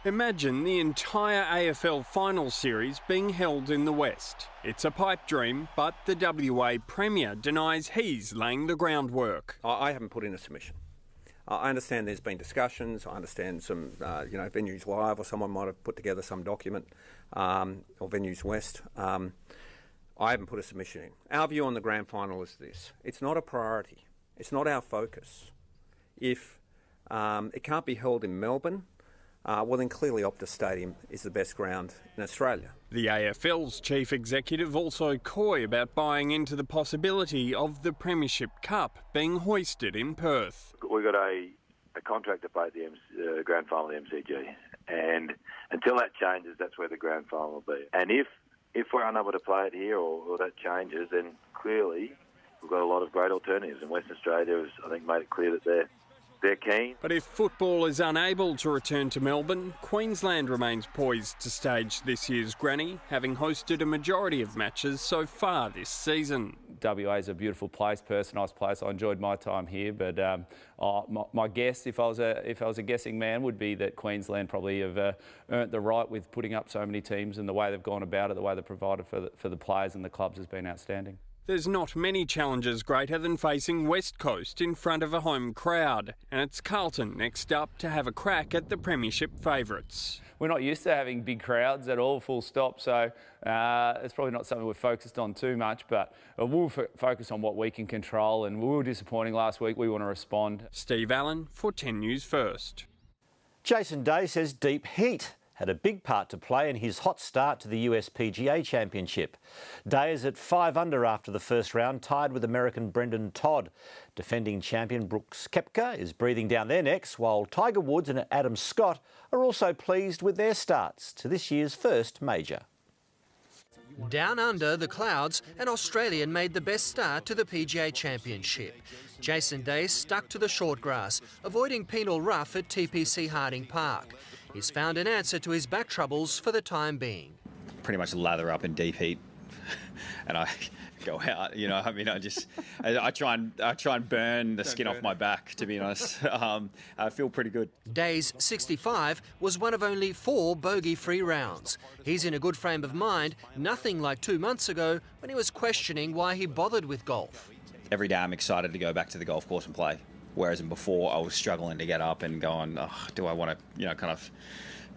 Imagine the entire AFL Final Series being held in the West. It's a pipe dream, but the WA Premier denies he's laying the groundwork. I haven't put in a submission. I understand there's been discussions. I understand some, Venues Live or someone might have put together some document, or Venues West. I haven't put a submission in. Our view on the grand final is this. It's not a priority. It's not our focus. If it can't be held in Melbourne, well then clearly Optus Stadium is the best ground in Australia. The AFL's chief executive also coy about buying into the possibility of the Premiership Cup being hoisted in Perth. We've got a contract to play at the grand final of the MCG, and until that changes, that's where the grand final will be. And if we're unable to play it here or that changes, then clearly we've got a lot of great alternatives, and Western Australia has, I think, made it clear that they're keen. But if football is unable to return to Melbourne, Queensland remains poised to stage this year's granny, having hosted a majority of matches so far this season. WA is a beautiful place, Perth's a nice place. I enjoyed my time here, but my guess, if I was a guessing man, would be that Queensland probably have earned the right with putting up so many teams, and the way they've gone about it, the way they've provided for the players and the clubs has been outstanding. There's not many challenges greater than facing West Coast in front of a home crowd, and it's Carlton next up to have a crack at the Premiership favourites. We're not used to having big crowds at all, full stop, so it's probably not something we're focused on too much, but we'll focus on what we can control, and we were disappointing last week. We want to respond. Steve Allen for 10 News First. Jason Day says deep heat had a big part to play in his hot start to the US PGA Championship. Day is at 5 under after the first round, tied with American Brendan Todd. Defending champion Brooks Koepka is breathing down their necks, while Tiger Woods and Adam Scott are also pleased with their starts to this year's first major. Down under the clouds, an Australian made the best start to the PGA Championship. Jason Day stuck to the short grass, avoiding penal rough at TPC Harding Park. He's found an answer to his back troubles for the time being. Pretty much lather up in deep heat, and I go out. I try and burn the skin off my back. To be honest, I feel pretty good. Day's 65 was one of only 4 bogey-free rounds. He's in a good frame of mind, nothing like 2 months ago when he was questioning why he bothered with golf. Every day I'm excited to go back to the golf course and play. Whereas before I was struggling to get up and going, do I want to, kind of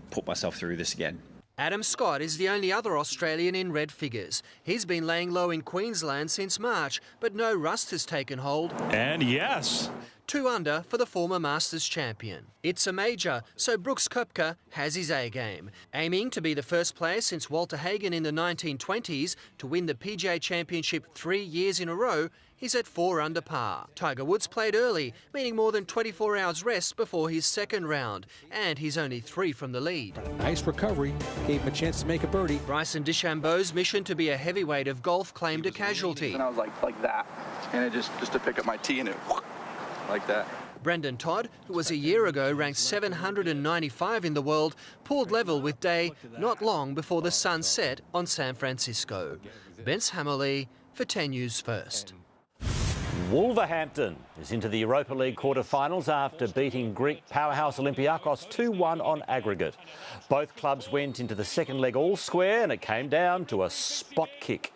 put myself through this again? Adam Scott is the only other Australian in red figures. He's been laying low in Queensland since March, but no rust has taken hold. And yes. 2 under for the former Masters champion. It's a major, so Brooks Koepka has his A-game. Aiming to be the first player since Walter Hagen in the 1920s to win the PGA Championship 3 years in a row, he's at 4 under par. Tiger Woods played early, meaning more than 24 hours rest before his second round, and he's only 3 from the lead. Nice recovery, gave him a chance to make a birdie. Bryson DeChambeau's mission to be a heavyweight of golf claimed a casualty. And I was like that, and it just to pick up my tee and it like that. Brendan Todd, who was a year ago ranked 795 in the world, pulled level with Day not long before the sun set on San Francisco. Bence Hammerley for 10 News First. Wolverhampton is into the Europa League quarter-finals after beating Greek powerhouse Olympiacos 2-1 on aggregate. Both clubs went into the second leg all square and it came down to a spot kick.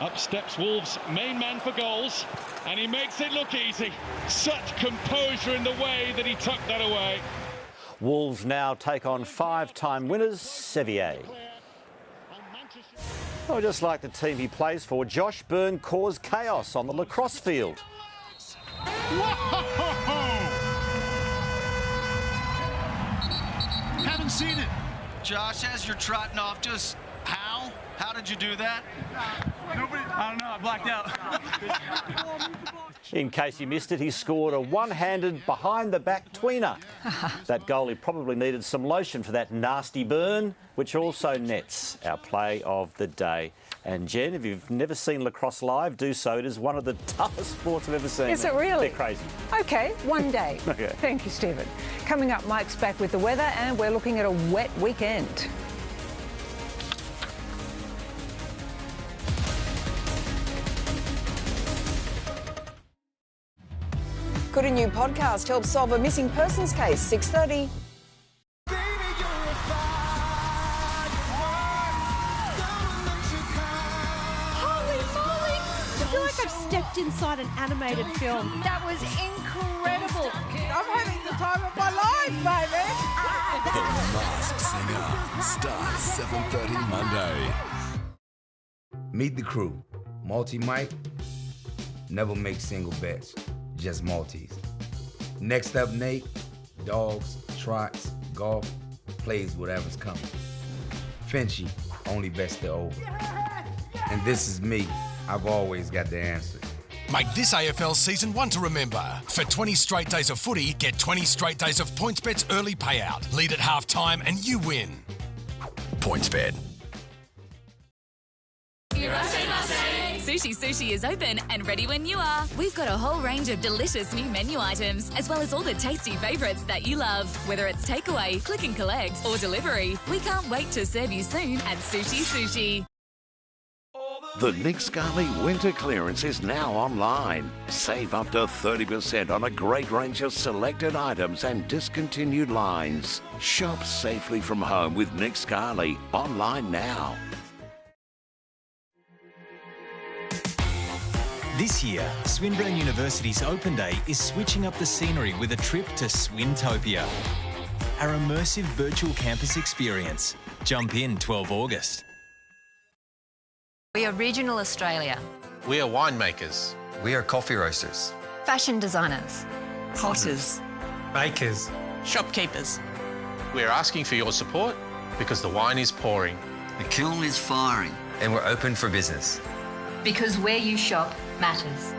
Up steps Wolves' main man for goals, and he makes it look easy. Such composure in the way that he tucked that away. Wolves now take on five-time winners Sevier. Oh, just like the team he plays for, Josh Byrne caused chaos on the lacrosse field. Haven't seen it. Josh, as you're trotting off, just how? How did you do that? Nobody. I don't know. I blacked out. In case you missed it, he scored a one-handed behind-the-back tweener. That goalie probably needed some lotion for that nasty burn, which also nets our play of the day. And Jen, if you've never seen lacrosse live, do so. It is one of the toughest sports I've ever seen. Is it really? They're crazy. OK, one day. Okay. Thank you, Stephen. Coming up, Mike's back with the weather, and we're looking at a wet weekend. Could a new podcast help solve a missing persons case? 6:30. Holy moly! I feel like I've stepped inside an animated film. That was incredible. I'm having the time of my life, baby. The Masked Singer starts 7:30 Monday. Meet the crew. Multi-Mike, never make single bets, just multis. Next up, Nate, dogs, trots, golf, plays whatever's coming. Finchy, only bets the over. And this is me, I've always got the answer. Make this AFL season one to remember. For 20 straight days of footy, get 20 straight days of PointsBet's early payout. Lead at half-time and you win. PointsBet. Sushi is open and ready when you are. We've got a whole range of delicious new menu items, as well as all the tasty favourites that you love. Whether it's takeaway, click and collect, or delivery, we can't wait to serve you soon at Sushi. The Nick Scali winter clearance is now online. Save up to 30% on a great range of selected items and discontinued lines. Shop safely from home with Nick Scali online now. This year, Swinburne University's Open Day is switching up the scenery with a trip to Swintopia, our immersive virtual campus experience. Jump in 12 August. We are Regional Australia. We are winemakers. We are coffee roasters. Fashion designers. Potters. Bakers. Shopkeepers. We are asking for your support because the wine is pouring. The kiln is firing. And we're open for business. Because where you shop matters.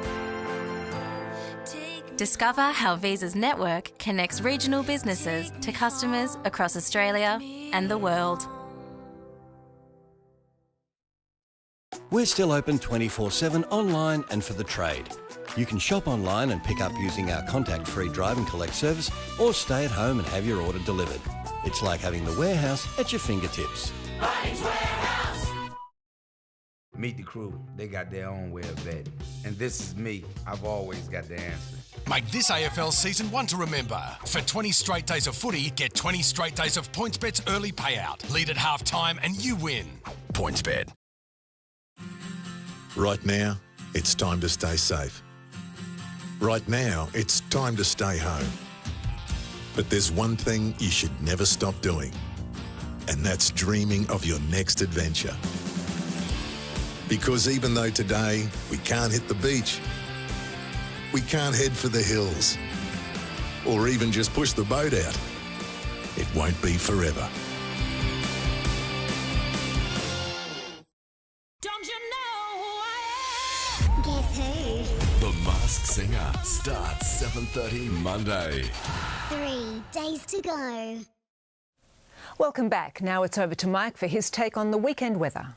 Discover how Visa's network connects regional businesses to customers across Australia and the world. We're still open 24/7 online and for the trade. You can shop online and pick up using our contact-free drive and collect service, or stay at home and have your order delivered. It's like having the warehouse at your fingertips. Meet the crew, they got their own way of betting. And this is me, I've always got the answer. Make this AFL season one to remember. For 20 straight days of footy, get 20 straight days of PointsBet's early payout. Lead at half-time and you win. PointsBet. Right now, it's time to stay safe. Right now, it's time to stay home. But there's one thing you should never stop doing, and that's dreaming of your next adventure. Because even though today we can't hit the beach, we can't head for the hills, or even just push the boat out, it won't be forever. Don't you know who I am? Guess who? The Masked Singer starts 7:30 Monday. 3 days to go. Welcome back. Now it's over to Mike for his take on the weekend weather.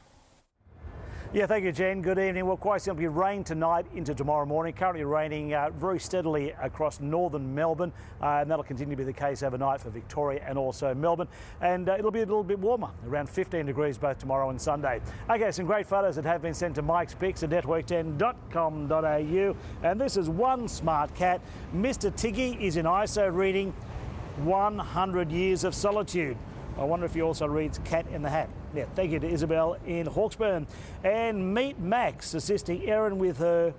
Yeah, thank you, Jen. Good evening. Well, quite simply, rain tonight into tomorrow morning. Currently raining very steadily across northern Melbourne, and that'll continue to be the case overnight for Victoria and also Melbourne. And it'll be a little bit warmer, around 15 degrees both tomorrow and Sunday. Okay, some great photos that have been sent to Mike's Pics at network10.com.au. And this is one smart cat. Mr. Tiggy is in ISO reading 100 Years of Solitude. I wonder if he also reads Cat in the Hat. Yeah, thank you to Isabel in Hawkesbury. And meet Max assisting Erin with her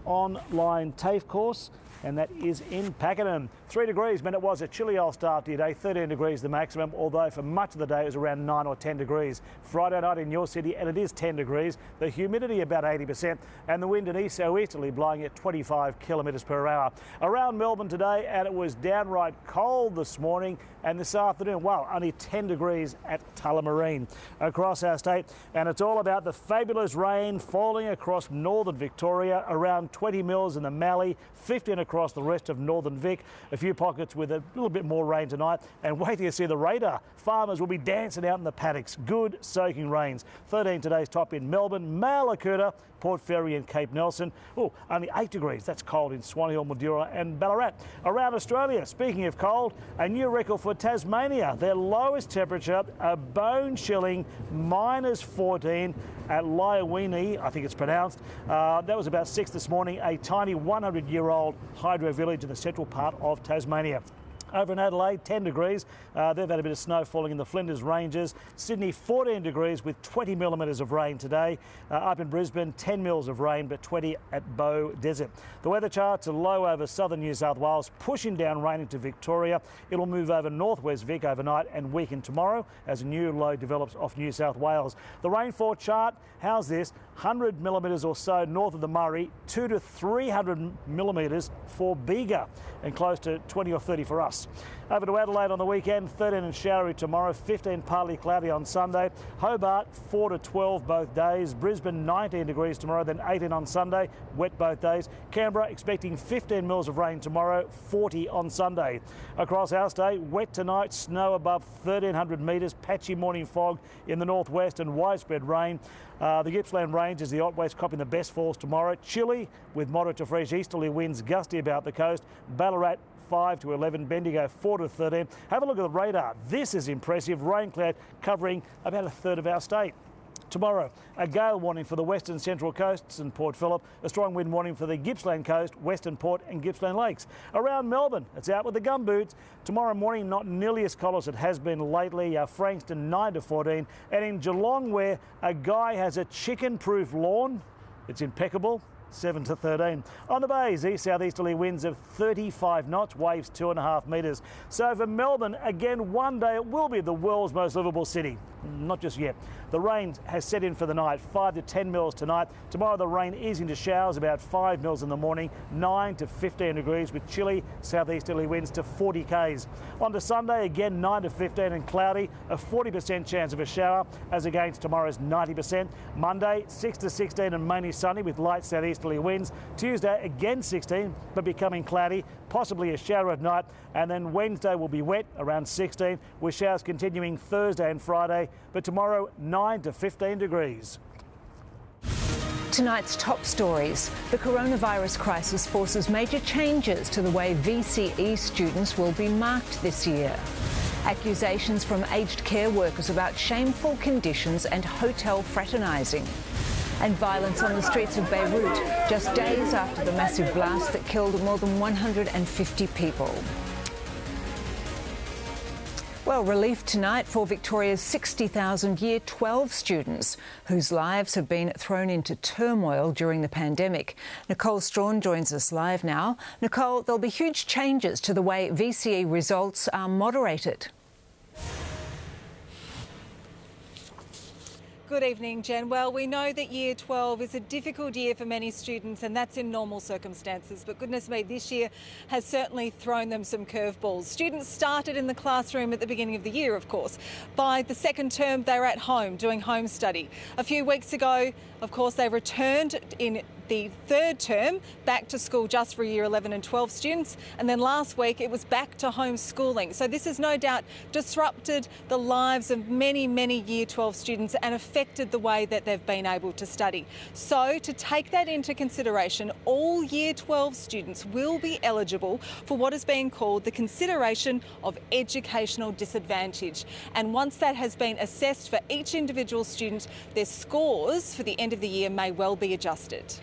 online TAFE course, and that is in Pakenham. 3 degrees meant it was a chilly old start to your day, 13 degrees the maximum, although for much of the day it was around 9 or 10 degrees. Friday night in your city, and it is 10 degrees. The humidity about 80%, and the wind an east-southeasterly blowing at 25 kilometres per hour. Around Melbourne today, and it was downright cold this morning and this afternoon. Wow, only 10 degrees at Tullamarine across our state. And it's all about the fabulous rain falling across northern Victoria, around 20 mils in the Mallee, 15 across the rest of northern Vic. A few pockets with a little bit more rain tonight. And wait till you see the radar. Farmers will be dancing out in the paddocks. Good soaking rains. 13 today's top in Melbourne, Mallacoota, Port Fairy and Cape Nelson. Oh, only 8 degrees. That's cold in Swan Hill, Mildura and Ballarat. Around Australia, speaking of cold, a new record for Tasmania. Their lowest temperature, a bone-chilling -14 at Liawini, I think it's pronounced. That was about 6 this morning, a tiny 100-year-old hydro village in the central part of Tasmania. Over in Adelaide, 10 degrees. They've had a bit of snow falling in the Flinders Ranges. Sydney, 14 degrees with 20 millimetres of rain today. Up in Brisbane, 10 mils of rain, but 20 at Bow Desert. The weather charts are low over southern New South Wales, pushing down rain into Victoria. It'll move over northwest Vic overnight and weaken tomorrow as a new low develops off New South Wales. The rainfall chart, how's this? 100 millimetres or so north of the Murray, 200 to 300 millimetres for Bega, and close to 20 or 30 for us. Over to Adelaide on the weekend, 13 and showery tomorrow, 15 partly cloudy on Sunday. Hobart, 4 to 12 both days. Brisbane, 19 degrees tomorrow, then 18 on Sunday, wet both days. Canberra expecting 15 mils of rain tomorrow, 40 on Sunday. Across our state, wet tonight, snow above 1,300 metres, patchy morning fog in the northwest and widespread rain. The Gippsland Range is the Otways copying the best falls tomorrow. Chilly with moderate to fresh easterly winds gusty about the coast. Ballarat 5 to 11, Bendigo 4 to 13. Have a look at the radar. This is impressive. Rain cloud covering about a third of our state. Tomorrow, a gale warning for the western central coasts and Port Phillip, a strong wind warning for the Gippsland coast, Western Port and Gippsland Lakes. Around Melbourne, it's out with the gumboots. Tomorrow morning, not nearly as cold as it has been lately. Frankston 9 to 14. And in Geelong, where a guy has a chicken-proof lawn, it's impeccable. 7 to 13. On the bays, east-southeasterly winds of 35 knots, waves 2.5 metres. So for Melbourne, again, one day it will be the world's most livable city. Not just yet. The rain has set in for the night, 5 to 10 mils tonight. Tomorrow the rain is into showers, about 5 mils in the morning, 9 to 15 degrees with chilly southeasterly winds to 40 k's. On to Sunday, again 9 to 15 and cloudy, a 40% chance of a shower as against tomorrow's 90%. Monday, 6 to 16 and mainly sunny with light southeasterly winds. Tuesday, again 16, but becoming cloudy, possibly a shower at night. And then Wednesday will be wet, around 16, with showers continuing Thursday and Friday. But tomorrow, 9 to 15 degrees. Tonight's top stories. The coronavirus crisis forces major changes to the way VCE students will be marked this year. Accusations from aged care workers about shameful conditions and hotel fraternising. And violence on the streets of Beirut just days after the massive blast that killed more than 150 people. Well, relief tonight for Victoria's 60,000 Year 12 students whose lives have been thrown into turmoil during the pandemic. Nicole Strawn joins us live now. Nicole, there'll be huge changes to the way VCE results are moderated. Good evening, Jen. Well, we know that Year 12 is a difficult year for many students, and that's in normal circumstances. But goodness me, this year has certainly thrown them some curveballs. Students started in the classroom at the beginning of the year, of course. By the second term, they were at home doing home study. A few weeks ago, of course, they returned in the third term back to school just for year 11 and 12 students, and then last week it was back to homeschooling. So this has no doubt disrupted the lives of many, many year 12 students and affected the way that they've been able to study. So to take that into consideration, all year 12 students will be eligible for what is being called the consideration of educational disadvantage. And once that has been assessed for each individual student, their scores for the end of the year may well be adjusted.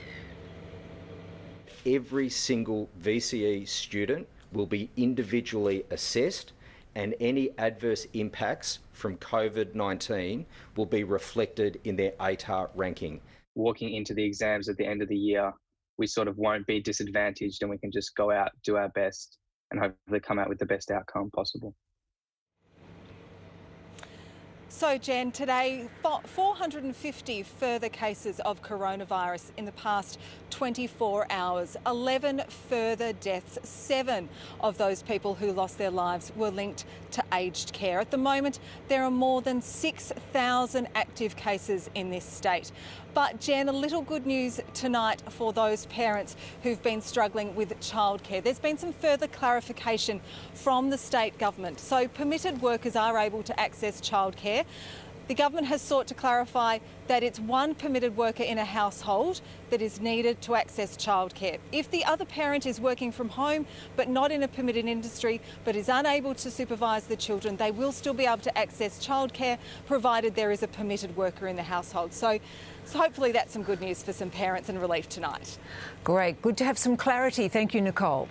Every single VCE student will be individually assessed, and any adverse impacts from COVID-19 will be reflected in their ATAR ranking. Walking into the exams at the end of the year, we sort of won't be disadvantaged, and we can just go out, do our best, and hopefully come out with the best outcome possible. So, Jen, today 450 further cases of coronavirus in the past 24 hours, 11 further deaths. 7 of those people who lost their lives were linked to aged care. At the moment, there are more than 6,000 active cases in this state. But, Jen, a little good news tonight for those parents who've been struggling with childcare. There's been some further clarification from the state government. So permitted workers are able to access childcare. The government has sought to clarify that it's one permitted worker in a household that is needed to access childcare. If the other parent is working from home but not in a permitted industry but is unable to supervise the children, they will still be able to access childcare provided there is a permitted worker in the household. So hopefully that's some good news for some parents and relief tonight. Great. Good to have some clarity. Thank you, Nicole.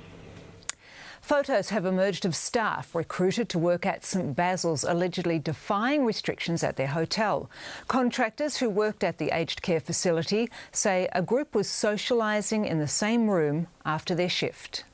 Photos have emerged of staff recruited to work at St Basil's allegedly defying restrictions at their hotel. Contractors who worked at the aged care facility say a group was socialising in the same room after their shift.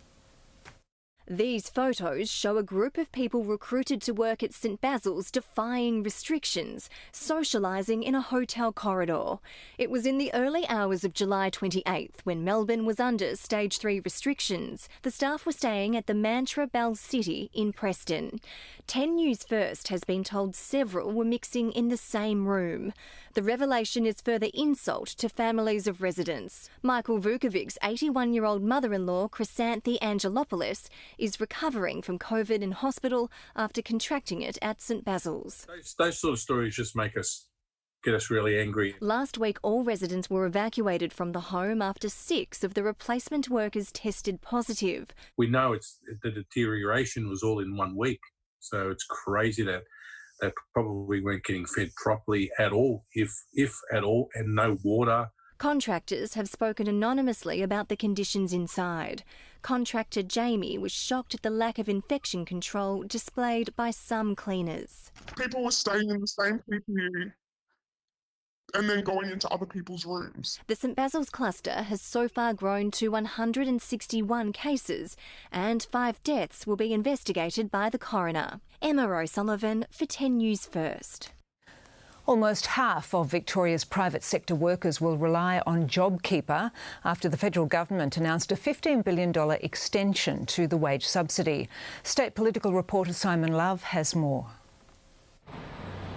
These photos show a group of people recruited to work at St Basil's defying restrictions, socialising in a hotel corridor. It was in the early hours of July 28th when Melbourne was under Stage 3 restrictions. The staff were staying at the Mantra Bell City in Preston. 10 News First has been told several were mixing in the same room. The revelation is further insult to families of residents. Michael Vukovic's 81-year-old mother-in-law, Chrysanthi Angelopoulos, is recovering from COVID in hospital after contracting it at St Basil's. Those sort of stories just get us really angry. Last week, all residents were evacuated from the home after 6 of the replacement workers tested positive. We know the deterioration was all in 1 week, so it's crazy that they probably weren't getting fed properly at all, if at all, and no water. Contractors have spoken anonymously about the conditions inside. Contractor Jamie was shocked at the lack of infection control displayed by some cleaners. People were staying in the same PPE and then going into other people's rooms. The St Basil's cluster has so far grown to 161 cases, and 5 deaths will be investigated by the coroner. Emma O'Sullivan for 10 News First. Almost half of Victoria's private sector workers will rely on JobKeeper after the federal government announced a $15 billion extension to the wage subsidy. State political reporter Simon Love has more.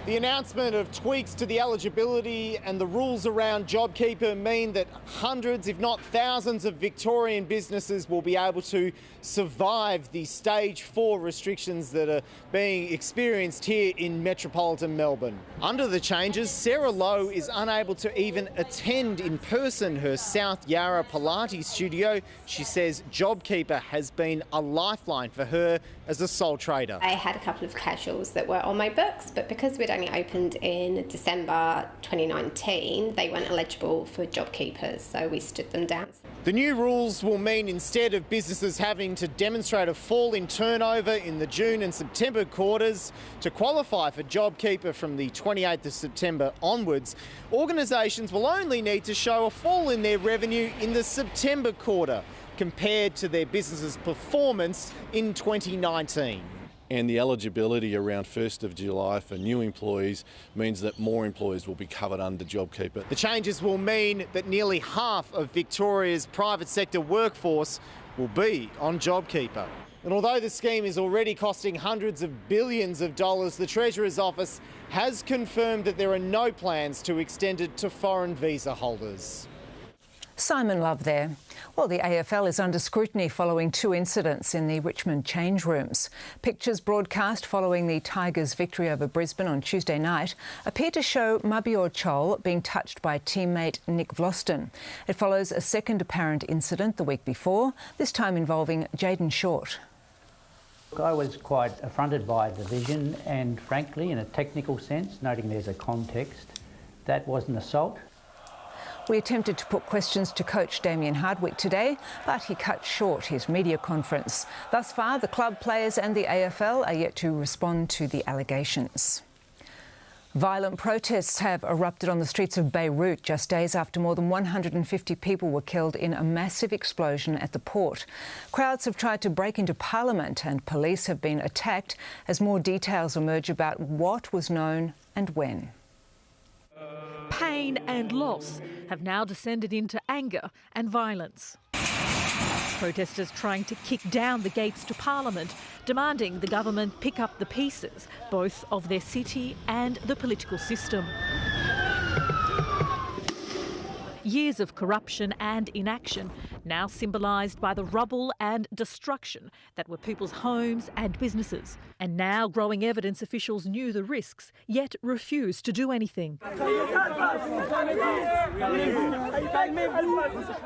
The announcement of tweaks to the eligibility and the rules around JobKeeper mean that hundreds, if not thousands, of Victorian businesses will be able to survive the Stage 4 restrictions that are being experienced here in metropolitan Melbourne. Under the changes, Sarah Lowe is unable to even attend in person her South Yarra Pilates studio. She says JobKeeper has been a lifeline for her as a sole trader. I had a couple of casuals that were on my books, but because we'd only opened in December 2019, they weren't eligible for JobKeepers, so we stood them down. The new rules will mean instead of businesses having to demonstrate a fall in turnover in the June and September quarters to qualify for JobKeeper from the 28th of September onwards, organisations will only need to show a fall in their revenue in the September quarter compared to their business's performance in 2019. And the eligibility around 1st of July for new employees means that more employees will be covered under JobKeeper. The changes will mean that nearly half of Victoria's private sector workforce will be on JobKeeper. And although the scheme is already costing hundreds of billions of dollars, the Treasurer's Office has confirmed that there are no plans to extend it to foreign visa holders. Simon Love there. Well, the AFL is under scrutiny following two incidents in the Richmond change rooms. Pictures broadcast following the Tigers' victory over Brisbane on Tuesday night appear to show Mabior Chol being touched by teammate Nick Vlosten. It follows a second apparent incident the week before, this time involving Jayden Short. I was quite affronted by the vision and, frankly, in a technical sense, noting there's a context, that was an assault. We attempted to put questions to coach Damien Hardwick today, but he cut short his media conference. Thus far, the club, players and the AFL are yet to respond to the allegations. Violent protests have erupted on the streets of Beirut just days after more than 150 people were killed in a massive explosion at the port. Crowds have tried to break into Parliament and police have been attacked as more details emerge about what was known and when. Pain and loss have now descended into anger and violence. Protesters trying to kick down the gates to Parliament, demanding the government pick up the pieces, both of their city and the political system. Years of corruption and inaction, now symbolised by the rubble and destruction that were people's homes and businesses. And now growing evidence officials knew the risks, yet refused to do anything.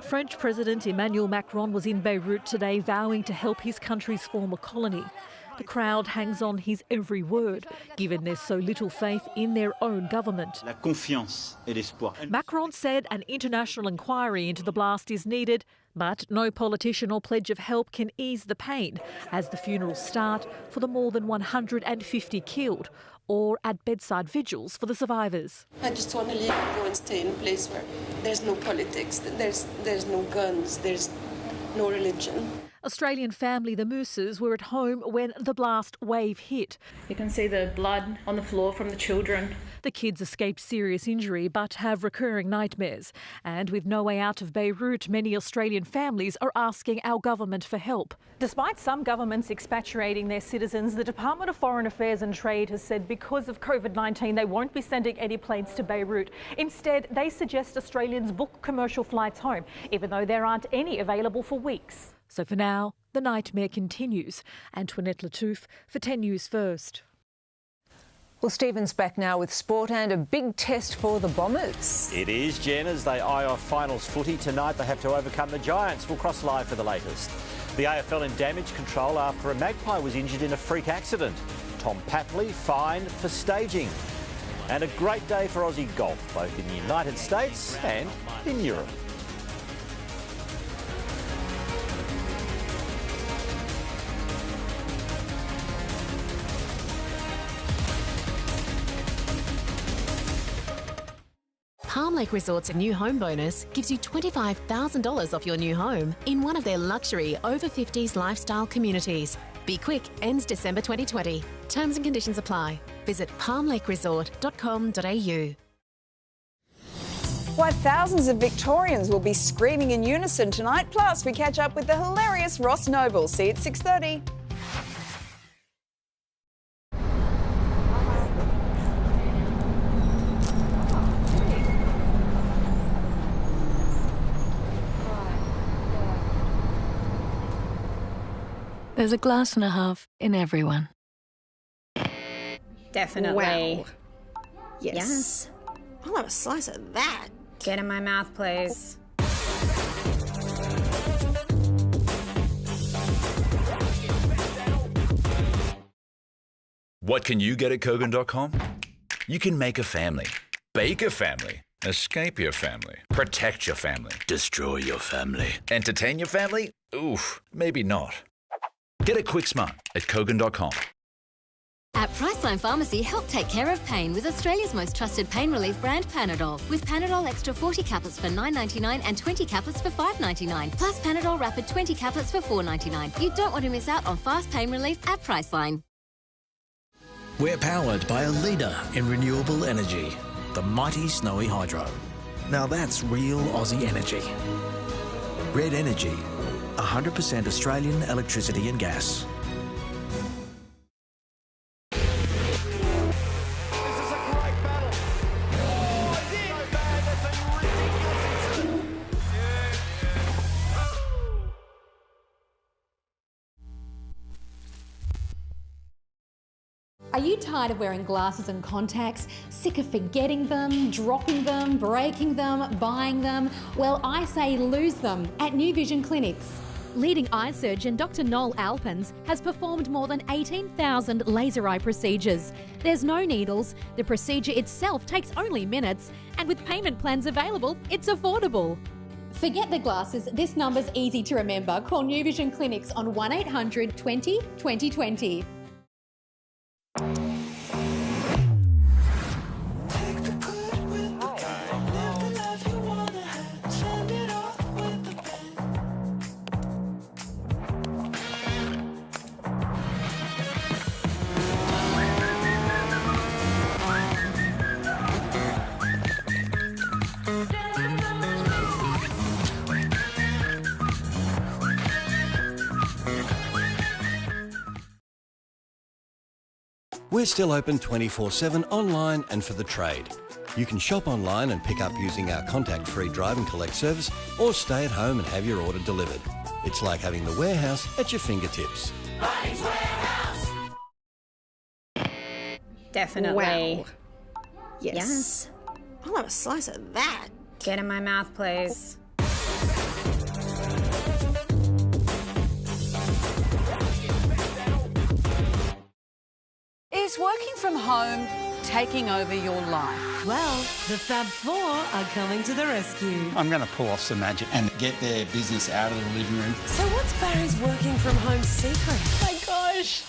French President Emmanuel Macron was in Beirut today vowing to help his country's former colony. The crowd hangs on his every word, given there's so little faith in their own government. Macron said an international inquiry into the blast is needed, but no politician or pledge of help can ease the pain as the funerals start for the more than 150 killed, or at bedside vigils for the survivors. I just want to leave and go and stay in a place where there's no politics, there's no guns, there's no religion. Australian family the Mooses were at home when the blast wave hit. You can see the blood on the floor from the children. The kids escaped serious injury but have recurring nightmares. And with no way out of Beirut, many Australian families are asking our government for help. Despite some governments expatriating their citizens, the Department of Foreign Affairs and Trade has said because of COVID-19 they won't be sending any planes to Beirut. Instead, they suggest Australians book commercial flights home, even though there aren't any available for weeks. So for now, the nightmare continues. Antoinette Lattouf for 10 News First. Well, Stephen's back now with sport and a big test for the Bombers. It is, Jen, as they eye off finals footy tonight. They have to overcome the Giants. We'll cross live for the latest. The AFL in damage control after a magpie was injured in a freak accident. Tom Papley fined for staging. And a great day for Aussie golf, both in the United States and in Europe. Palm Lake Resort's new home bonus gives you $25,000 off your new home in one of their luxury over 50s lifestyle communities. Be quick, ends December 2020. Terms and conditions apply. Visit palmlakeresort.com.au. Why thousands of Victorians will be screaming in unison tonight. Plus, we catch up with the hilarious Ross Noble. See you at 6:30. There's a glass and a half in everyone. Definitely. Wow. Yes. I'll have a slice of that. Get in my mouth, please. What can you get at Kogan.com? You can make a family, bake a family, escape your family, protect your family, destroy your family, entertain your family? Oof, maybe not. Get it quick smart at Kogan.com. At Priceline Pharmacy, help take care of pain with Australia's most trusted pain relief brand Panadol. With Panadol Extra 40 caplets for $9.99 and 20 caplets for $5.99. Plus Panadol Rapid 20 caplets for $4.99. You don't want to miss out on fast pain relief at Priceline. We're powered by a leader in renewable energy, the mighty Snowy Hydro. Now that's real Aussie energy. Red Energy, 100% Australian electricity and gas. Are you tired of wearing glasses and contacts? Sick of forgetting them, dropping them, breaking them, buying them? Well, I say lose them at New Vision Clinics. Leading eye surgeon Dr. Noel Alpens has performed more than 18,000 laser eye procedures. There's no needles, the procedure itself takes only minutes, and with payment plans available, it's affordable. Forget the glasses, this number's easy to remember. Call New Vision Clinics on 1800 20 2020. We're still open 24/7 online and for the trade. You can shop online and pick up using our contact-free drive and collect service, or stay at home and have your order delivered. It's like having the warehouse at your fingertips. Bunnings Warehouse. Definitely. Wow. Yes. I'll have a slice of that. Get in my mouth, please. Is working from home taking over your life? Well, the Fab Four are coming to the rescue. I'm going to pull off some magic and get their business out of the living room. So what's Barry's working from home secret? Oh my gosh.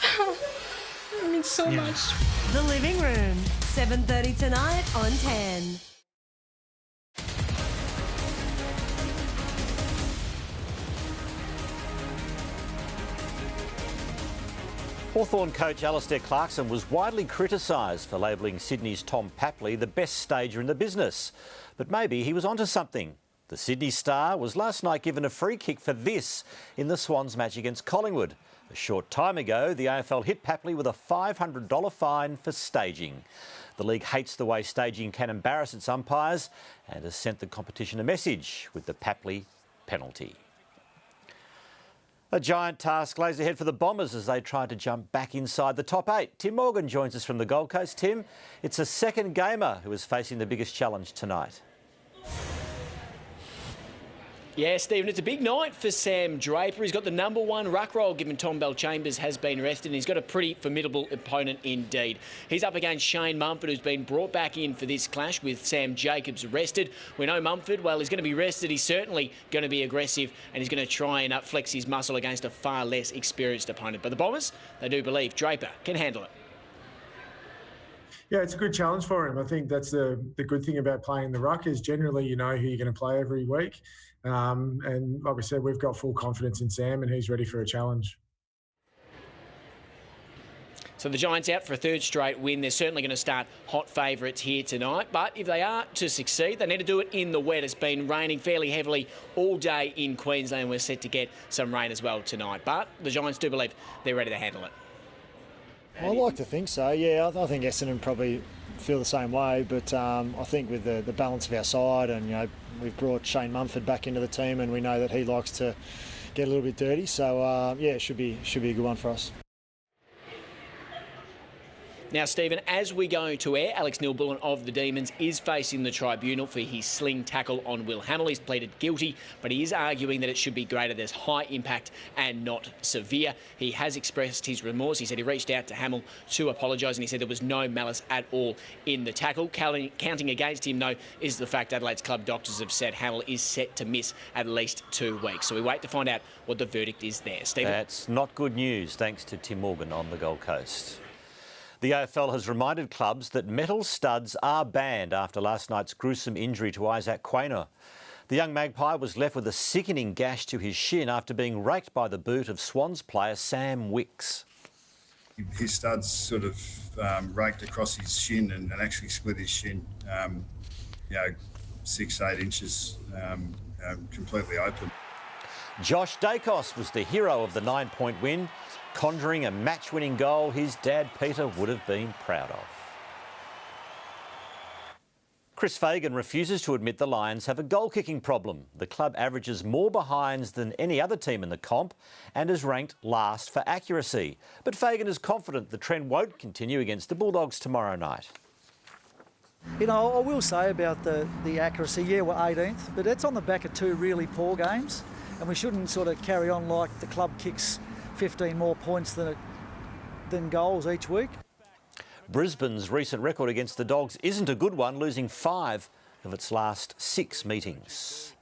I mean so much. The Living Room, 7:30 tonight on 10. Hawthorn coach Alistair Clarkson was widely criticised for labelling Sydney's Tom Papley the best stager in the business. But maybe he was onto something. The Sydney star was last night given a free kick for this in the Swans match against Collingwood. A short time ago, the AFL hit Papley with a $500 fine for staging. The league hates the way staging can embarrass its umpires and has sent the competition a message with the Papley penalty. A giant task lays ahead for the Bombers as they try to jump back inside the top 8. Tim Morgan joins us from the Gold Coast. Tim, it's a second gamer who is facing the biggest challenge tonight. Yeah, Stephen, it's a big night for Sam Draper. He's got the #1 ruck role given Tom Bell-Chambers has been rested, and he's got a pretty formidable opponent indeed. He's up against Shane Mumford, who's been brought back in for this clash with Sam Jacobs rested. We know Mumford, well, he's going to be rested. He's certainly going to be aggressive, and he's going to try and flex his muscle against a far less experienced opponent. But the Bombers, they do believe Draper can handle it. Yeah, it's a good challenge for him. I think that's the good thing about playing the ruck is generally you know who you're going to play every week. And like we said, we've got full confidence in Sam and he's ready for a challenge. So the Giants out for a third straight win. They're certainly going to start hot favourites here tonight. But if they are to succeed, they need to do it in the wet. It's been raining fairly heavily all day in Queensland. We're set to get some rain as well tonight. But the Giants do believe they're ready to handle it. I like to think so, yeah. I think Essendon probably feel the same way, but I think with the balance of our side and, you know, we've brought Shane Mumford back into the team and we know that he likes to get a little bit dirty. So, yeah, it should be a good one for us. Now, Stephen, as we go to air, Alex Neil-Bullen of the Demons is facing the tribunal for his sling tackle on Will Hamill. He's pleaded guilty, but he is arguing that it should be graded as high impact and not severe. He has expressed his remorse. He said he reached out to Hamill to apologise, and he said there was no malice at all in the tackle. Counting against him, though, is the fact Adelaide's club doctors have said Hamill is set to miss at least 2 weeks. So we wait to find out what the verdict is there. Stephen? That's not good news, thanks to Tim Morgan on the Gold Coast. The AFL has reminded clubs that metal studs are banned after last night's gruesome injury to Isaac Quaynor. The young magpie was left with a sickening gash to his shin after being raked by the boot of Swans player Sam Wicks. His studs sort of raked across his shin and actually split his shin, 6-8 inches, completely open. Josh Dacos was the hero of the 9-point win, conjuring a match-winning goal his dad Peter would have been proud of. Chris Fagan refuses to admit the Lions have a goal-kicking problem. The club averages more behinds than any other team in the comp and is ranked last for accuracy. But Fagan is confident the trend won't continue against the Bulldogs tomorrow night. You know, I will say about the accuracy, yeah, we're 18th, but it's on the back of 2 really poor games, and we shouldn't sort of carry on like the club kicks 15 more points than goals each week. Brisbane's recent record against the Dogs isn't a good one, losing 5 of its last 6 meetings.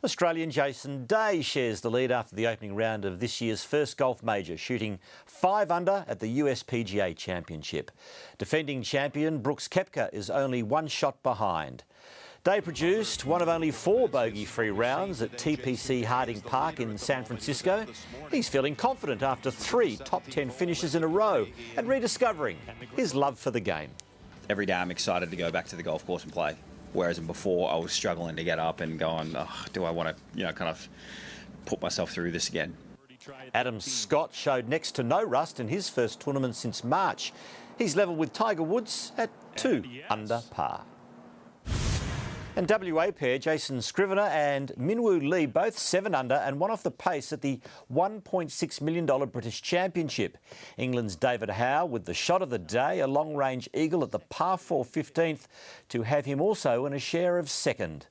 Australian Jason Day shares the lead after the opening round of this year's first golf major, shooting 5 under at the US PGA Championship. Defending champion Brooks Koepka is only 1 shot behind. Day produced one of only 4 bogey-free rounds at TPC Harding Park in San Francisco. He's feeling confident after 3 top 10 finishes in a row and rediscovering his love for the game. Every day I'm excited to go back to the golf course and play, whereas before I was struggling to get up and going, oh, do I want to, kind of put myself through this again? Adam Scott showed next to no rust in his first tournament since March. He's level with Tiger Woods at 2 under par. And WA pair Jason Scrivener and Minwoo Lee both 7 under and 1 off the pace at the $1.6 million British Championship. England's David Howe with the shot of the day, a long-range eagle at the par 4 15th to have him also in a share of 2nd.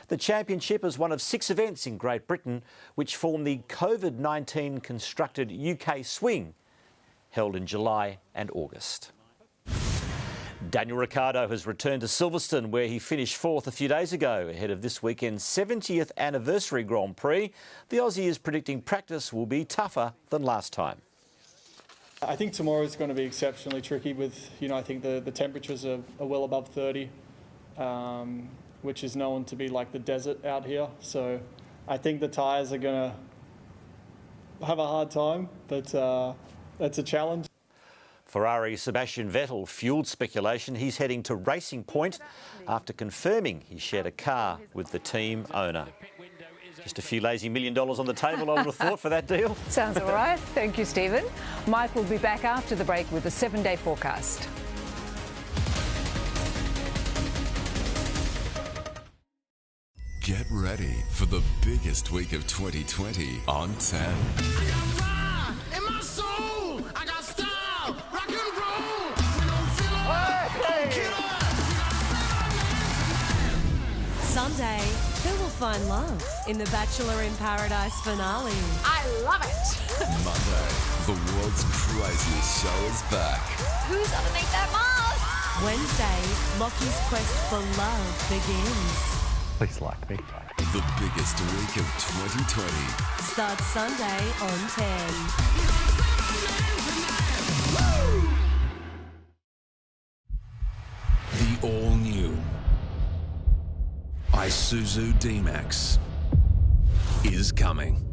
The championship is one of 6 events in Great Britain which form the COVID-19 constructed UK swing, held in July and August. Daniel Ricciardo has returned to Silverstone, where he finished 4th a few days ago. Ahead of this weekend's 70th anniversary Grand Prix, the Aussie is predicting practice will be tougher than last time. I think tomorrow is going to be exceptionally tricky with, I think the temperatures are well above 30, which is known to be like the desert out here. So I think the tyres are going to have a hard time, but that's a challenge. Ferrari's Sebastian Vettel fuelled speculation he's heading to Racing Point after confirming he shared a car with the team owner. Just a few lazy $1 million on the table, I would have thought, for that deal. Sounds all right. Thank you, Stephen. Mike will be back after the break with a 7-day forecast. Get ready for the biggest week of 2020 on 10. Sunday, who will find love in the Bachelor in Paradise finale? I love it. Monday, the world's craziest show is back. Who's underneath that mask? Wednesday, Lockie's quest for love begins. Please like me. The biggest week of 2020. Starts Sunday on 10. The all-new Isuzu D-Max is coming.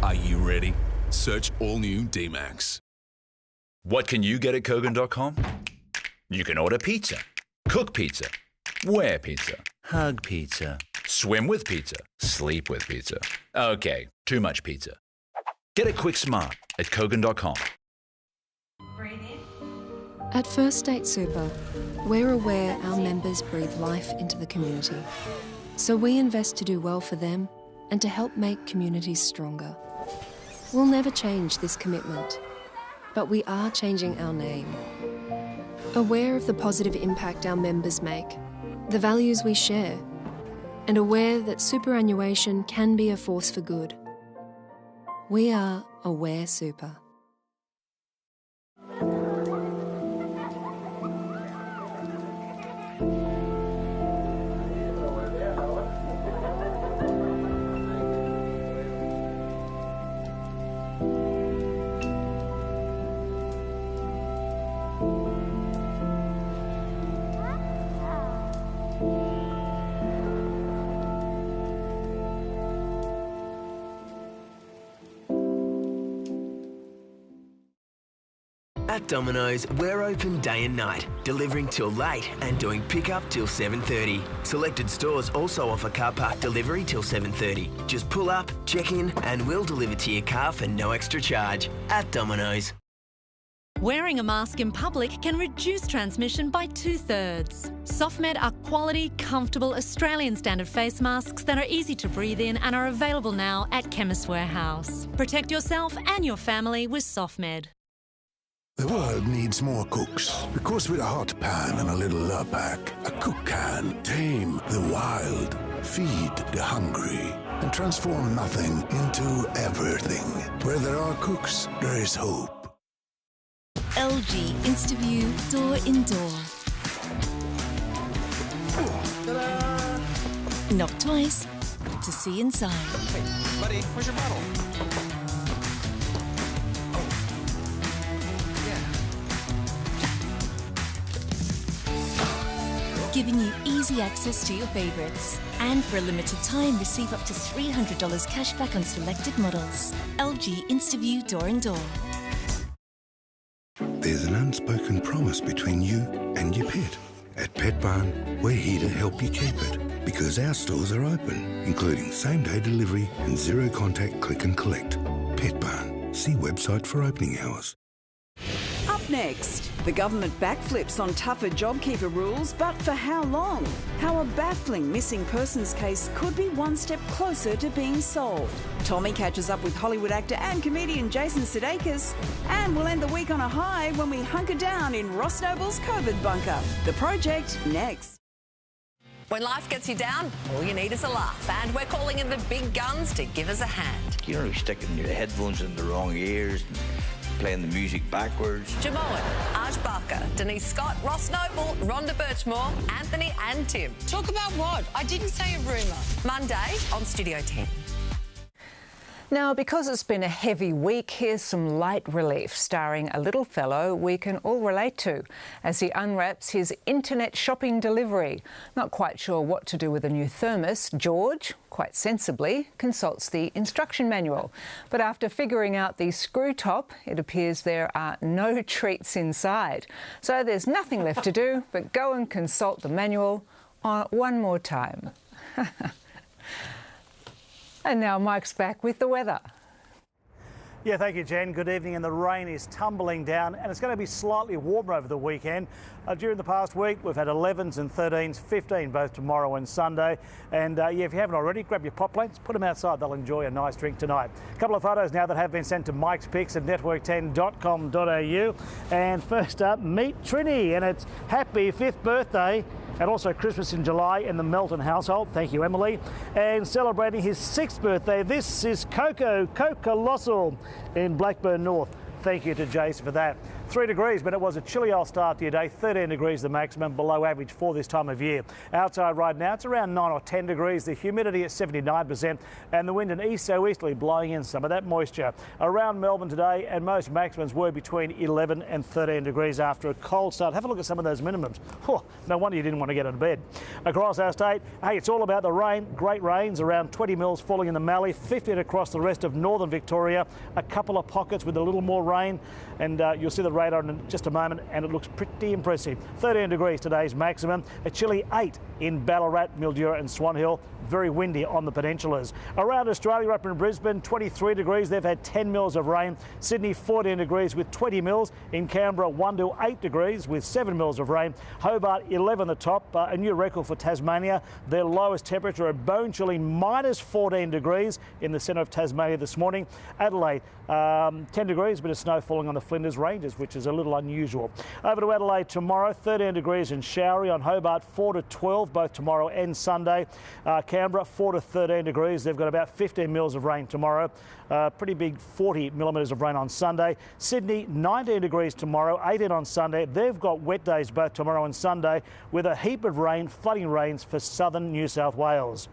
Are you ready? Search all-new D-Max. What can you get at Kogan.com? You can order pizza, cook pizza, wear pizza, hug pizza, swim with pizza, sleep with pizza. Okay, too much pizza. Get it quick smart at Kogan.com. At First State Super, we're aware our members breathe life into the community. So we invest to do well for them and to help make communities stronger. We'll never change this commitment, but we are changing our name. Aware of the positive impact our members make, the values we share, and aware that superannuation can be a force for good. We are Aware Super. At Domino's, we're open day and night, delivering till late and doing pick-up till 7:30. Selected stores also offer car park delivery till 7:30. Just pull up, check in, and we'll deliver to your car for no extra charge. At Domino's. Wearing a mask in public can reduce transmission by 2/3. SoftMed are quality, comfortable Australian standard face masks that are easy to breathe in and are available now at Chemist Warehouse. Protect yourself and your family with SoftMed. The world needs more cooks, because with a hot pan and a little love pack, a cook can tame the wild, feed the hungry, and transform nothing into everything. Where there are cooks, there is hope. LG InstaView Door-in-Door. Knock twice to see inside. Hey, buddy, where's your bottle? Giving you easy access to your favourites. And for a limited time, receive up to $300 cash back on selected models. LG InstaView Door-in-Door. There's an unspoken promise between you and your pet. At Pet Barn, we're here to help you keep it, because our stores are open, including same-day delivery and zero-contact click and collect. Pet Barn. See website for opening hours. Up next, the government backflips on tougher JobKeeper rules, but for how long? How a baffling missing persons case could be one step closer to being solved. Tommy catches up with Hollywood actor and comedian Jason Sudeikis, and we'll end the week on a high when we hunker down in Ross Noble's COVID bunker. The Project, next. When life gets you down, all you need is a laugh. And we're calling in the big guns to give us a hand. You don't stick your headphones in the wrong ears and playing the music backwards. Jamoan, Aj Barker, Denise Scott, Ross Noble, Rhonda Birchmore, Anthony and Tim. Talk about what? I didn't say a rumour. Monday on Studio 10. Now, because it's been a heavy week, here's some light relief starring a little fellow we can all relate to as he unwraps his internet shopping delivery. Not quite sure what to do with a new thermos, George, quite sensibly, consults the instruction manual. But after figuring out the screw top, it appears there are no treats inside. So there's nothing left to do but go and consult the manual one more time. And now Mike's back with the weather. Yeah, thank you, Jen. Good evening. And the rain is tumbling down, and it's going to be slightly warmer over the weekend. During the past week, we've had 11s and 13s, 15 both tomorrow and Sunday. And yeah, if you haven't already, grab your pot plants, put them outside. They'll enjoy a nice drink tonight. A couple of photos now that have been sent to Mike's Pics at network10.com.au. And first up, meet Trini, and it's happy 5th birthday. And also Christmas in July in the Melton household. Thank you, Emily. And celebrating his 6th birthday, this is Coco Colossal in Blackburn North. Thank you to Jason for that. 3 degrees, but it was a chilly old start to your day. 13 degrees the maximum, below average for this time of year. Outside right now, it's around 9 or 10 degrees. The humidity at 79%, and the wind an east-so-easterly blowing in some of that moisture. Around Melbourne today, and most maximums were between 11 and 13 degrees after a cold start. Have a look at some of those minimums. Oh, no wonder you didn't want to get out of bed. Across our state, hey, it's all about the rain. Great rains, around 20 mils falling in the Mallee, 15 across the rest of northern Victoria. A couple of pockets with a little more rain, and you'll see the radar in just a moment, and it looks pretty impressive. 13 degrees today's maximum, a chilly 8 in Ballarat, Mildura and Swan Hill. Very windy on the peninsulas. Around Australia, up in Brisbane, 23 degrees. They've had 10 mils of rain. Sydney, 14 degrees with 20 mils. In Canberra, 1 to 8 degrees with 7 mils of rain. Hobart, 11 the top. A new record for Tasmania. Their lowest temperature, a bone chilly minus 14 degrees in the centre of Tasmania this morning. Adelaide, 10 degrees, bit of snow falling on the Flinders Ranges, which is a little unusual. Over to Adelaide tomorrow, 13 degrees and showery. On Hobart, 4 to 12, both tomorrow and Sunday. Canberra, 4 to 13 degrees. They've got about 15 mils of rain tomorrow. Pretty big 40 millimetres of rain on Sunday. Sydney, 19 degrees tomorrow, 18 on Sunday. They've got wet days both tomorrow and Sunday with a heap of rain, flooding rains for southern New South Wales.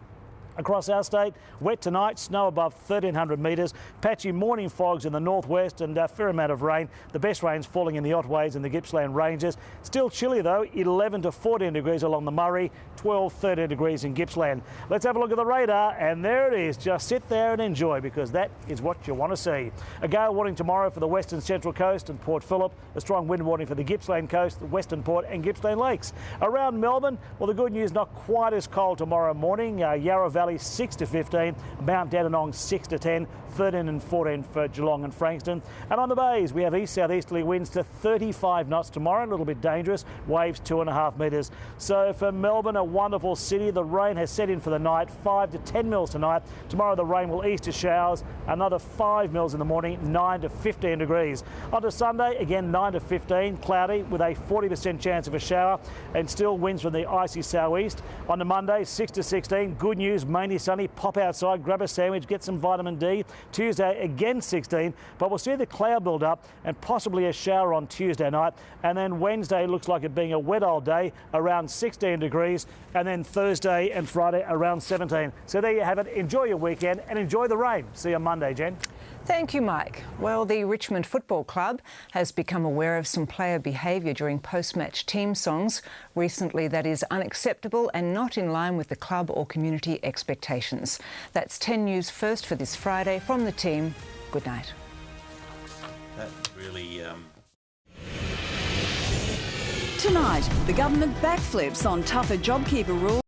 Across our state, wet tonight, snow above 1,300 metres, patchy morning fogs in the northwest and a fair amount of rain. The best rain's falling in the Otways and the Gippsland Ranges. Still chilly though, 11 to 14 degrees along the Murray, 12, 13 degrees in Gippsland. Let's have a look at the radar, and there it is. Just sit there and enjoy, because that is what you want to see. A gale warning tomorrow for the western central coast and Port Phillip. A strong wind warning for the Gippsland coast, the Western Port and Gippsland Lakes. Around Melbourne, well, the good news, not quite as cold tomorrow morning. Yarra Valley Valley 6 to 15, Mount Dandenong 6 to 10, 13 and 14 for Geelong and Frankston. And on the bays, we have east-southeasterly winds to 35 knots tomorrow, a little bit dangerous, waves 2.5 metres. So for Melbourne, a wonderful city, the rain has set in for the night, 5 to 10 mils tonight. Tomorrow the rain will ease to showers, another 5 mils in the morning, 9 to 15 degrees. On to Sunday, again 9 to 15, cloudy with a 40% chance of a shower and still winds from the icy southeast. On to Monday, 6 to 16, good news, mainly sunny, pop outside, grab a sandwich, get some vitamin D. Tuesday, again 16, but we'll see the cloud build up and possibly a shower on Tuesday night. And then Wednesday looks like it being a wet old day, around 16 degrees. And then Thursday and Friday around 17. So there you have it. Enjoy your weekend and enjoy the rain. See you on Monday, Jen. Thank you, Mike. Well, the Richmond Football Club has become aware of some player behaviour during post-match team songs recently that is unacceptable and not in line with the club or community expectations. That's 10 News First for this Friday. From the team, good night. That really... Tonight, the government backflips on tougher JobKeeper rules.